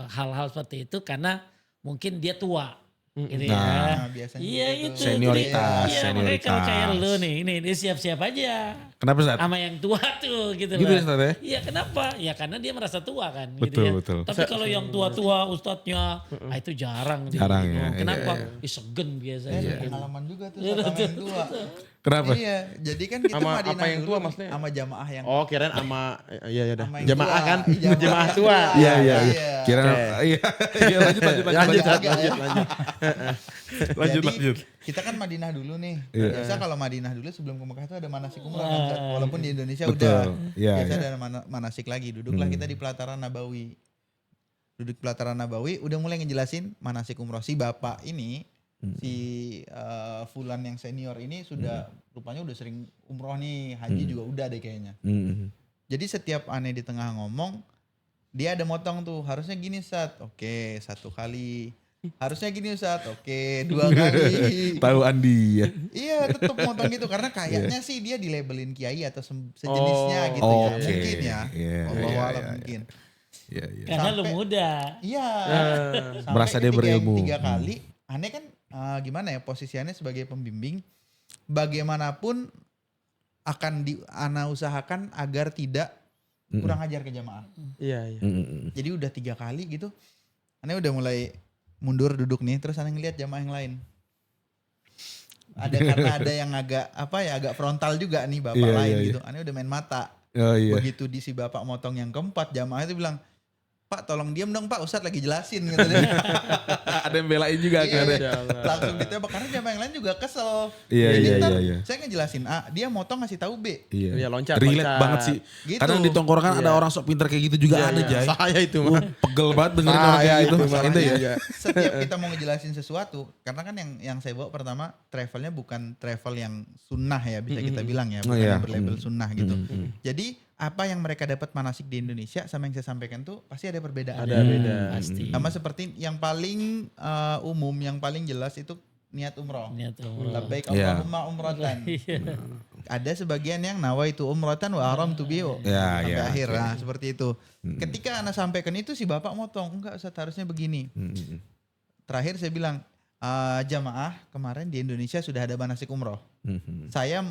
hal-hal seperti itu karena mungkin dia tua. Gitu ya. Nah, biasanya Iya gitu. itu. Senioritas, Iya makanya kalau kayak senioritas. lu nih, ini siap-siap aja. Kenapa Zat? Sama yang tua tuh gitu Gitu loh. ya, Ustaz, ya? Iya kenapa? Ya karena dia merasa tua kan. Betul, gitu ya. betul. Tapi kalau yang tua-tua ustadznya, itu jarang. Jarang gitu. ya, Kenapa? iya, Ih, segen biasanya. Ada gitu. pengalaman juga tuh Iya, sama yang tua. Kenapa? Iya, jadi kan kita Sama Madinah apa yang dulu tua nih, maksudnya? sama jamaah yang Oh kirain sama iya ya dah. sama yang Jamaah tua. kan? Iya, Jamaah tua. Iya, iya. Iya. Kira Oke. iya. Iya, lanjut. Lanjut Agak ya. lanjut. Lanjut, Jadi, lanjut. kita kan Madinah dulu nih. Iya. Biasa kalau Madinah dulu sebelum ke Mekah itu ada manasik umrah kan, Zat? Walaupun di Indonesia Betul. udah. Iya, Biasa iya. ada manasik lagi. Duduklah kita di pelataran Nabawi. Duduk di pelataran Nabawi udah mulai ngejelasin manasik umroh. Si bapak ini si Fulan yang senior ini sudah rupanya udah sering umroh nih, haji juga udah deh kayaknya. Jadi setiap aneh di tengah ngomong, dia ada motong tuh, harusnya gini Ustaz, oke 1 kali. Harusnya gini Ustaz, oke 2 kali. Tahu Andi ya. Iya tetep motong gitu, karena kayaknya sih dia dilabelin kiai atau sejenisnya gitu ya. oke. Mungkin ya, Iya, Allahu iya, a'lam iya. mungkin. Iya, iya. Karena lu Sampai- muda. Iya. Sampai Merasa dia ketika yang berilmu. 3 kali, aneh kan gimana ya posisinya sebagai pembimbing, bagaimanapun akan ana usahakan agar tidak kurang ajar ke jamaah. Iya iya. Jadi udah 3 kali gitu, aneh udah mulai mundur duduk nih, terus aneh ngeliat jamaah yang lain. Karena ada yang agak frontal juga nih bapak Iya, lain iya, gitu. Aneh udah main mata. Oh iya. Begitu di si bapak motong yang keempat, jamaah itu bilang, Pak tolong diem dong Pak, Ustadz lagi jelasin gitu deh. Ada yang belain juga Iya, akhirnya. langsung ditembak karena jamaah yang lain juga kesel. Iya, Jadi iya, ntar iya, iya. saya ngejelasin A, dia motong ngasih tahu B. Iya, loncat, Relate loncat. banget sih. Gitu. Kadang di tongkrongan ada Iya. orang sok pintar kayak gitu juga ada, Iya, Jay. saya itu mah. Pegel banget dengerin orang kayak gitu. Masalahnya Itu ya. setiap kita mau ngejelasin sesuatu, karena kan yang saya bawa pertama travelnya bukan travel yang sunnah ya bisa kita bilang ya, Oh, bukan iya. yang berlabel sunnah gitu. Jadi apa yang mereka dapat manasik di Indonesia sama yang saya sampaikan tuh pasti ada perbedaan. Ada beda. Pasti. Sama seperti yang paling umum, yang paling jelas itu niat umroh. Niat umroh. Labbaik Iya. Allahumma umratan. Iya. Ada sebagian yang nawaitu umratan wa haramtu bihi. Ya, Sampai ya, akhir. oke. Nah, seperti itu. Ketika Ana sampaikan itu si bapak motong, enggak Ustaz harusnya begini. Terakhir saya bilang, jamaah kemarin di Indonesia sudah ada manasik umroh. Saya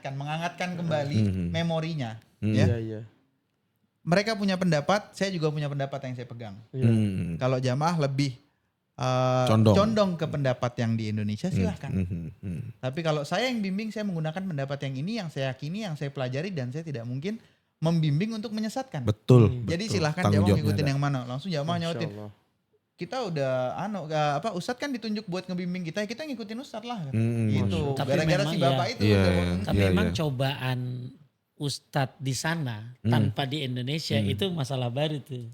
mengangatkan kembali memorinya. Ya. Iya. Mereka punya pendapat, saya juga punya pendapat yang saya pegang. Kalau jamaah lebih condong ke pendapat yang di Indonesia silahkan. Tapi kalau saya yang bimbing, saya menggunakan pendapat yang ini, yang saya yakini, yang saya pelajari, dan saya tidak mungkin membimbing untuk menyesatkan. Betul. Jadi betul. silahkan Tanggung jamaah jawabnya ngikutin ada. yang mana. Langsung jamaah Masya nyautin. Allah. Kita udah Ustadz kan ditunjuk buat ngebimbing kita ngikutin Ustadz lah. Gitu. Tapi Gara-gara memang si bapak ya. itu. Iya, udah iya. bohong. Tapi Iya, memang iya. cobaan Ustadz di sana tanpa di Indonesia itu masalah baru tuh.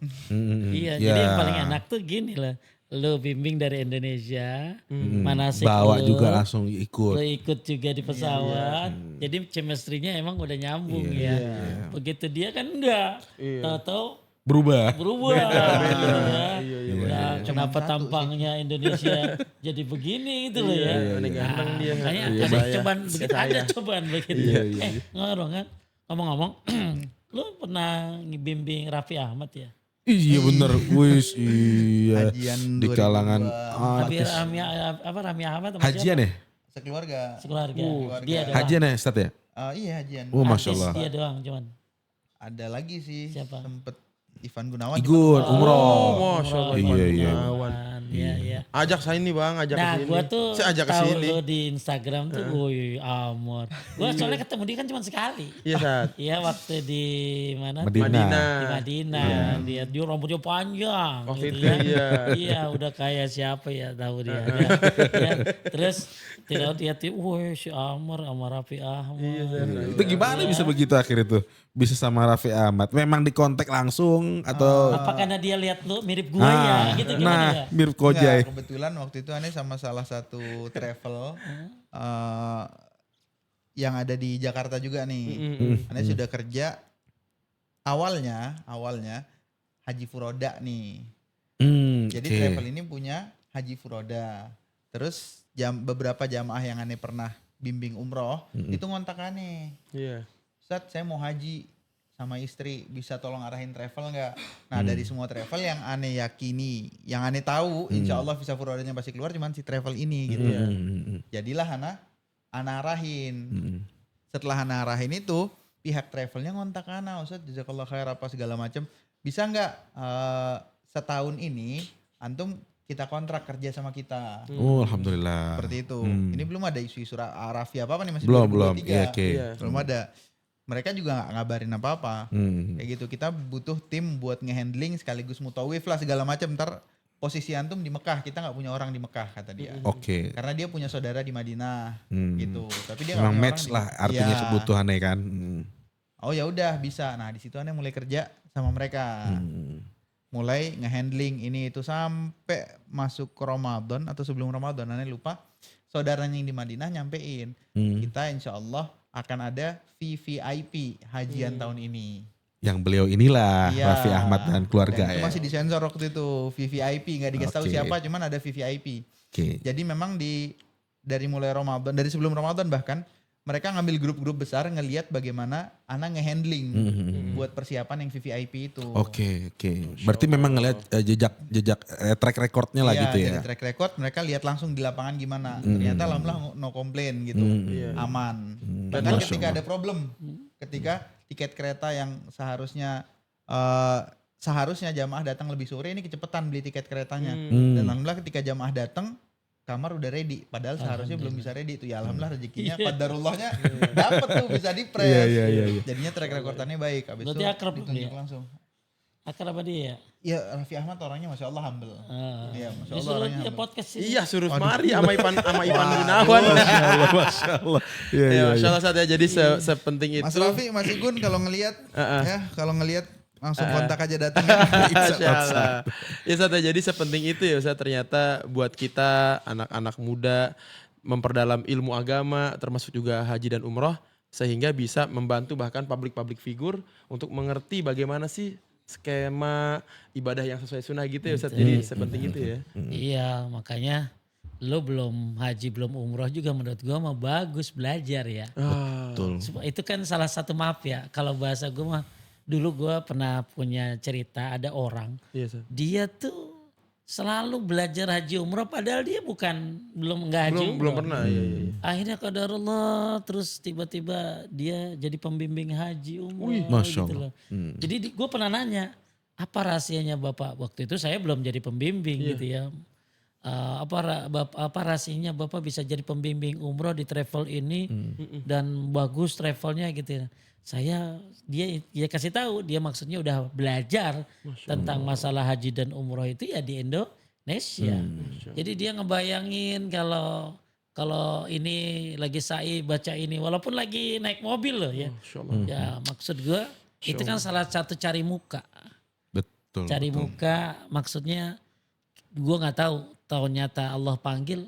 Iya, jadi yang paling enak tuh gini lah. Lu bimbing dari Indonesia, manasik Bawa lu, juga langsung ikut. lu ikut juga di pesawat. Jadi chemistry-nya emang udah nyambung ya. Begitu dia kan enggak. Tahu-tahu Berubah. berubah. gitu ya. Nah, kenapa satu tampangnya Indonesia jadi begini gitu loh ya. Ganteng dia. Makanya Iya, ada saya. cobaan begitu, Saya. ada cobaan begitu. Ngomong kan, ngomong-ngomong, lu pernah ngebimbing Raffi Ahmad ya? Iya bener. Wis iya. Hajian Di kalangan 2002. Tapi Raffi Ahmad sama hajian ya? Sekeluarga. Sekeluarga. Dia doang. Hajian ya Ustaz ya? Iya hajian. Oh Masya Artis Allah. dia doang cuman. Ada lagi sih. Siapa? Sempet Ivan Gunawan. Ikut umroh. Masya Allah. Iya, iya. Iya. Ajak saya ini bang, ajak Nah, ke sini. gua tuh Saya ajak ke tahu sini. lu di Instagram tuh, woi Amor. Gua soalnya ketemu dia kan cuma sekali. Iya Sat. Iya waktu di mana? Madinah. Di Madinah. Dia rambutnya panjang. Waktu gitu itu, ya. iya. Iya udah kayak siapa ya tahu dia. Ya. Terus tidak dia tuh, woi si Amor sama Raffi Ahmad. Itu gimana bisa begitu akhir itu? Bisa sama Raffi Ahmad. Memang di kontak langsung atau Apa karena dia lihat lu mirip gua ya gitu gimana nah, ya? mirip Enggak, Kojai. kebetulan waktu itu aneh sama salah satu travel yang ada di Jakarta juga nih. Aneh sudah kerja awalnya Haji Furoda nih. Jadi oke. travel ini punya Haji Furoda. Terus beberapa jamaah yang aneh pernah bimbing umroh itu ngontak aneh. Iya. Ustadz saya mau haji sama istri, bisa tolong arahin travel nggak? Nah dari semua travel yang aneh yakini, yang aneh tahu, insya Allah visa Furodanya pasti keluar, cuman si travel ini gitu. Jadilah Ana arahin. Setelah Ana arahin itu, pihak travelnya ngontak Ana, Ustadz jazakallah khair apa segala macam. Bisa nggak setahun ini antum kita kontrak kerja sama kita? Oh alhamdulillah. Seperti itu. Ini belum ada isu-isu Raffi apa nih masih Belum. 2023. Iya, oke. Belum ada. Mereka juga nggak ngabarin apa-apa. Kayak gitu. Kita butuh tim buat ngehandling sekaligus mutawif lah segala macam. Ntar posisi antum di Mekah, kita nggak punya orang di Mekah kata dia. Oke. Karena dia punya saudara di Madinah gitu. Tapi dia nggak Memang punya match orang lah artinya Iya. kebutuhannya kan. Oh ya udah bisa. Nah di situ aneh mulai kerja sama mereka. Mulai ngehandling ini itu sampai masuk ke Ramadan atau sebelum Ramadan aneh lupa. Saudaranya yang di Madinah nyampein. Kita insya Allah akan ada VVIP hajian tahun ini. Yang beliau inilah Iya. Raffi Ahmad dan keluarga Dan itu ya. masih disensor waktu itu VVIP, nggak dikasih tahu Oke. siapa, cuman ada VVIP. Oke. Jadi memang dari mulai Ramadan, dari sebelum Ramadan bahkan mereka ngambil grup-grup besar ngelihat bagaimana Ana ngehandling buat persiapan yang VVIP itu. Oke. Berarti memang ngelihat jejak track recordnya lah Iya, gitu ya. dari track record mereka lihat langsung di lapangan gimana. Ternyata alhamdulillah no komplain gitu. Aman. Bahkan Masya ketika Allah. ada problem, ketika tiket kereta yang seharusnya jamaah datang lebih sore, ini kecepatan beli tiket keretanya. Dan alhamdulillah ketika jamaah datang kamar udah ready, padahal seharusnya belum bisa ready itu ya alhamdulillah rezekinya qadarullahnya dapet tuh bisa di press. Iya. Jadinya track recordnya baik. Habis Berarti itu akrab ditunjuk dia? langsung. Akrab apa dia? Iya Raffi Ahmad orangnya Masya Allah humble. Iya Masya Allah Justru orangnya dia humble. podcast ini. Iya suruh mari sama Ivan Gunawan. Masya Allah. Iya, Ya Masya Allah Sat ya, jadi sepenting itu. Mas Raffi, Mas Igun kalau ngelihat langsung kontak aja datang. Masya Allah. Ya Sat ya, jadi sepenting itu ya Ustaz ternyata buat kita anak-anak muda memperdalam ilmu agama termasuk juga haji dan umroh sehingga bisa membantu bahkan public figure untuk mengerti bagaimana sih skema ibadah yang sesuai sunnah gitu ya Ustaz. Jadi sepenting itu ya. Iya makanya lo belum haji belum umroh juga menurut gue mah bagus belajar ya. Betul. Itu kan salah satu maaf ya kalau bahasa gue mah dulu gue pernah punya cerita ada orang Iya, Ustaz. dia tuh selalu belajar haji umroh padahal dia belum nggak haji umroh. Belum pernah. Iya. Akhirnya qadarullah terus tiba-tiba dia jadi pembimbing haji umroh Masya gitu Allah. loh. Jadi gue pernah nanya apa rahasianya Bapak? Waktu itu saya belum jadi pembimbing gitu ya. Apa rahasianya Bapak bisa jadi pembimbing umroh di travel ini dan bagus travelnya gitu ya. Dia kasih tahu dia maksudnya udah belajar tentang masalah haji dan umroh itu ya di Indonesia. Jadi dia ngebayangin kalau ini lagi sa'i baca ini walaupun lagi naik mobil loh ya. Ya maksud gue itu kan salah satu cari muka. Betul. Cari muka maksudnya gue nggak tahu ternyata Allah panggil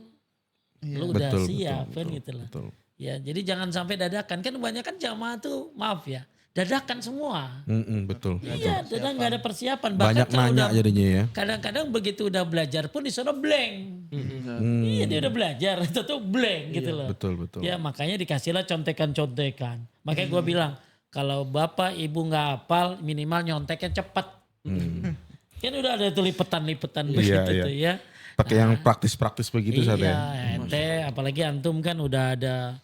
lu udah siap kan gitu loh. Betul. Ya jadi jangan sampai dadakan kan kebanyakan jamaah tuh maaf ya dadakan semua. Betul. Iya dadakan nggak ada persiapan. Banyak kalau nanya jadinya ya. Kadang-kadang begitu udah belajar pun disuruh blank. Iya dia udah belajar itu tuh blank gitu loh. Betul. Ya makanya dikasihlah contekan-contekan. Makanya gue bilang kalau bapak ibu nggak hafal minimal nyonteknya cepet. Kan udah ada tuh lipetan-lipetan begitu tuh ya. Pakai yang praktis-praktis begitu iya, ya. ente apalagi antum kan udah ada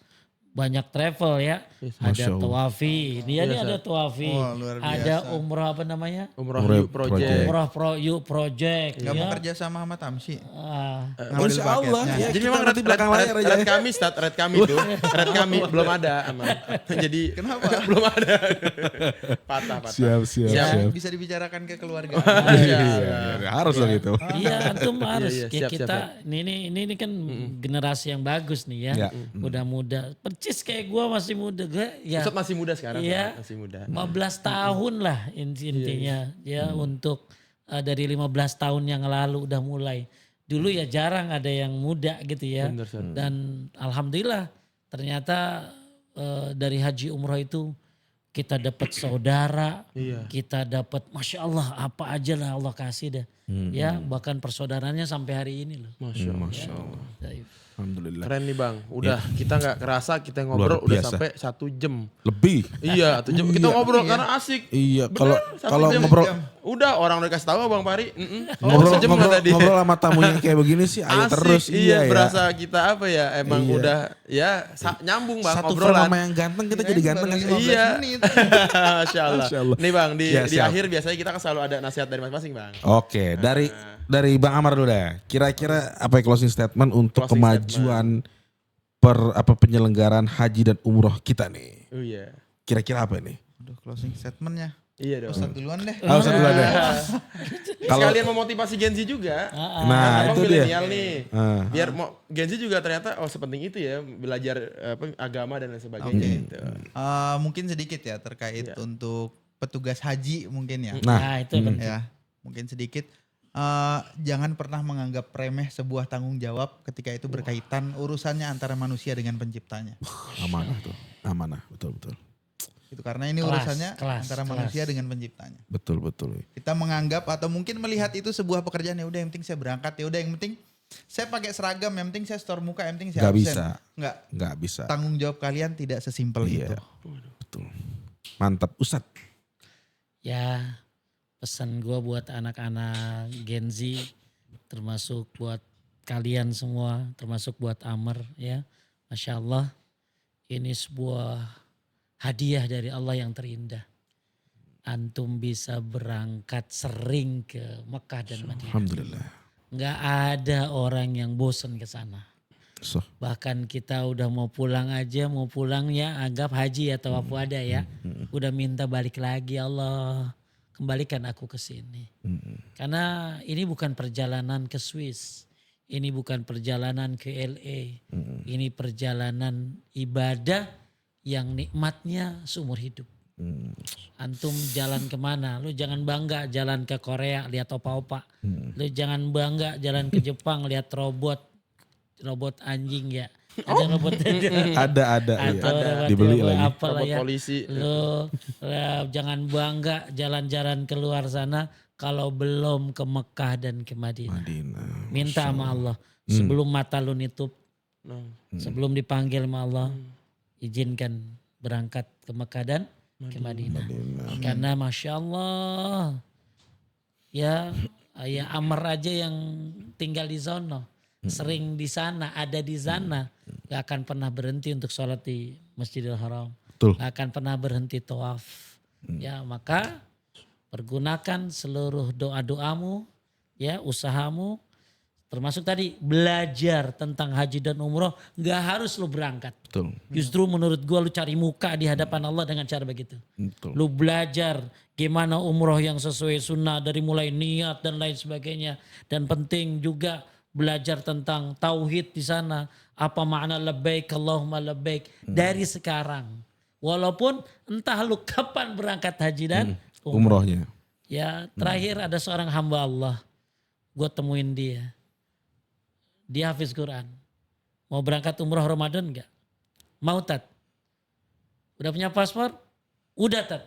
banyak travel ya. Ada Tawafi, dia nih ada Tawafi. Wah, luar biasa. Ada umroh apa namanya? Umroh Yuk Project. Umroh Youth Project. Gak mau ya. kerja sama Ahmad Tamsi. Oh, Ngambil insya Allah paketnya. ya. Jadi Kita memang nanti belakang layar aja. red kami start red kami tuh. Red kami belum ada aman. Jadi Kenapa? belum ada. Patah. Siap. Bisa dibicarakan ke keluarga. Iya, harus dong itu. Iya, antum harus. Iya, Kayak siap, kita ini kan generasi yang bagus nih ya. Ya. Udah muda. Percis kayak gua masih muda. Gua ya Ustaz masih muda sekarang. Iya. Kan? Masih muda. 15 tahun lah intinya ya untuk dari 15 tahun yang lalu udah mulai. Dulu ya jarang ada yang muda gitu ya. Bener, Ustaz. Dan alhamdulillah ternyata dari haji umroh itu kita dapat saudara, kita dapat masya Allah apa aja lah Allah kasih dah. Ya bahkan persaudaraannya sampai hari ini loh. Masya Allah. Alhamdulillah. Keren nih Bang. Udah kita nggak kerasa kita ngobrol Luar udah biasa. sampai 1 jam. Lebih. Iya, 1 jam. Kita ngobrol karena asik. Iya, Bener, kalau 1 jam. ngobrol Udah orang udah kasih tahu Bang Pari. ngobrol, sejam ngobrol, nggak tadi? ngobrol sama tamu yang kayak begini sih ayo Asik, terus iya, ya. berasa kita apa ya emang Iya. udah ya nyambung Bang Satu frame obrolan. sama yang ganteng kita jadi ganteng kan. Iya. menit. Masya Allah. Masya Allah. Nih Bang di Ya, siap. akhir biasanya kita kan selalu ada nasihat dari masing-masing Bang. Oke, dari Bang Amar dulu deh. Kira-kira apa ya closing statement untuk Closing kemajuan penyelenggaraan haji dan umroh kita nih? Oh iya. Kira-kira apa ini? Aduh, closing statementnya. Iya dong. Ustaz duluan deh. Usah dulu deh. Kalau Sekalian memotivasi Gen Z juga. nah Abang itu dia. milenial nih. Ah. Biar Gen Z juga ternyata sepenting itu ya belajar agama dan lain sebagainya gitu. Mungkin sedikit ya terkait untuk petugas haji mungkin ya. Nah itu penting. Ya, mungkin sedikit. Jangan pernah menganggap remeh sebuah tanggung jawab ketika itu berkaitan urusannya antara manusia dengan penciptanya. Amanah tuh. Amanah, betul. Itu karena ini urusannya antara manusia dengan penciptanya. Betul. Kita menganggap atau mungkin melihat itu sebuah pekerjaan ya udah yang penting saya berangkat ya udah yang penting saya pakai seragam yang penting saya store muka yang penting saya Gak absen. bisa. Nggak bisa. Tanggung jawab kalian tidak sesimpel Iya. itu. Betul. Mantap, Ustadz. Ya pesan gue buat anak-anak Gen Z termasuk buat kalian semua termasuk buat Amr ya. Masya Allah ini sebuah hadiah dari Allah yang terindah. Antum bisa berangkat sering ke Mekah dan Madinah. Alhamdulillah. Nggak ada orang yang bosan ke sana. So. Bahkan kita udah mau pulang aja, mau pulang ya anggap haji atau apa ada ya. Udah minta balik lagi Allah. Kembalikan aku ke sini. Karena ini bukan perjalanan ke Swiss. Ini bukan perjalanan ke LA. Ini perjalanan ibadah yang nikmatnya seumur hidup. Antum jalan kemana? Lu jangan bangga jalan ke Korea lihat opa-opa. Lu jangan bangga jalan ke Jepang lihat robot anjing ya. Ada robot Ada. atau Iya. robot Dibeli robot lagi. apa lah Robot ya. polisi. Lo jangan bangga jalan-jalan keluar sana kalau belum ke Mekah dan ke Madinah. Minta sama Allah sebelum mata lu nitup, sebelum dipanggil sama Allah, izinkan berangkat ke Mekah dan ke Madinah. Karena Masya Allah, ya Amr aja yang tinggal di sono, sering di sana, ada di sana, gak akan pernah berhenti untuk sholat di Masjidil Haram. Betul. Gak akan pernah berhenti tawaf. Ya, maka pergunakan seluruh doa-doamu, ya, usahamu, termasuk tadi belajar tentang haji dan umroh, gak harus lu berangkat. Betul. Justru menurut gua lu cari muka di hadapan Allah dengan cara begitu. Betul. Lu belajar gimana umroh yang sesuai sunnah dari mulai niat dan lain sebagainya. Dan penting juga belajar tentang tauhid di sana. Apa makna labbaik Allahumma labbaik dari sekarang. Walaupun entah lu kapan berangkat haji dan Umrohnya. Ya, terakhir ada seorang hamba Allah. Gue temuin dia. Dia hafiz Quran. Mau berangkat umroh Ramadan enggak? Mau, Tat. Udah punya paspor? Udah, Tat.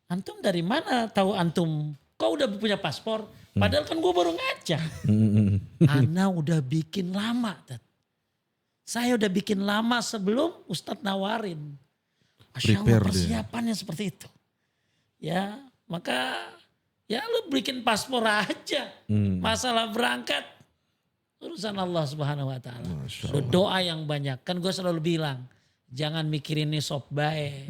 Antum dari mana tahu antum? Kau udah punya paspor? Padahal kan gue baru ngaca. Ana udah bikin lama, Tat. Saya udah bikin lama sebelum Ustadz nawarin. Masya Allah, Prepare dia. persiapannya seperti itu. Ya, maka ya lu bikin paspor aja. Masalah berangkat urusan Allah Subhanahu wa taala. Lu doa yang banyak. Kan gue selalu bilang, jangan mikirin ini sop bae.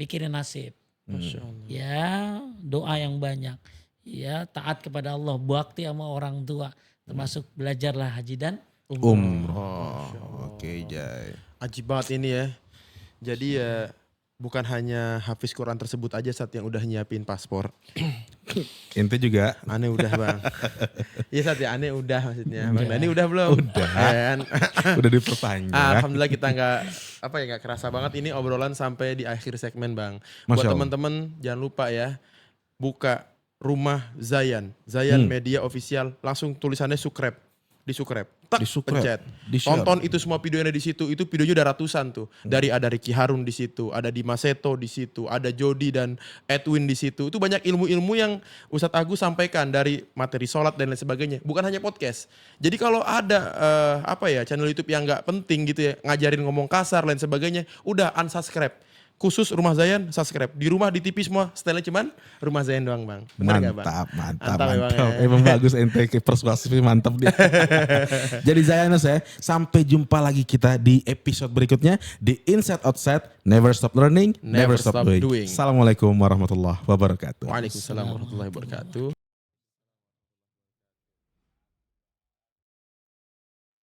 Mikirin nasib. Masya Allah. Ya, doa yang banyak. Ya, taat kepada Allah, bakti sama orang tua, termasuk belajarlah haji dan Umroh. Oke, Jay. Ajib banget ini ya. Jadi ya bukan hanya hafiz Quran tersebut aja saat yang udah nyiapin paspor. Ente juga. Aneh udah bang. Iya saat ya aneh udah maksudnya. Bang Dani udah belum? Udah. Ya kan? Udah diperpanjang. Alhamdulillah kita nggak kerasa banget ini obrolan sampai di akhir segmen bang. Masya Buat Allah. teman-teman jangan lupa ya buka Rumah Zayan Media Official, langsung tulisannya subscribe, di subscribe, tak Di-subscribe, pencet, di-share. tonton itu semua videonya di situ. Itu videonya udah ratusan tuh. Dari ada Ricky Harun di situ, ada Dimas Seto di situ, ada Jody dan Edwin di situ. Itu banyak ilmu-ilmu yang Ustadz Agus sampaikan dari materi sholat dan lain sebagainya. Bukan hanya podcast. Jadi kalau ada channel YouTube yang nggak penting gitu ya, ngajarin ngomong kasar lain sebagainya, udah unsubscribe. Khusus Rumah Zayan subscribe. Di rumah di TV semua style cuman Rumah Zayan doang bang. Bener nggak, Bang? Mantap. ya, Bang, ya. Emang bagus ente persuasifnya mantap dia. Jadi Zayanus ya, sampai jumpa lagi kita di episode berikutnya di Inside Outside, Never Stop Learning, Never Stop Doing. Assalamualaikum warahmatullahi wabarakatuh. Waalaikumsalam warahmatullahi wabarakatuh.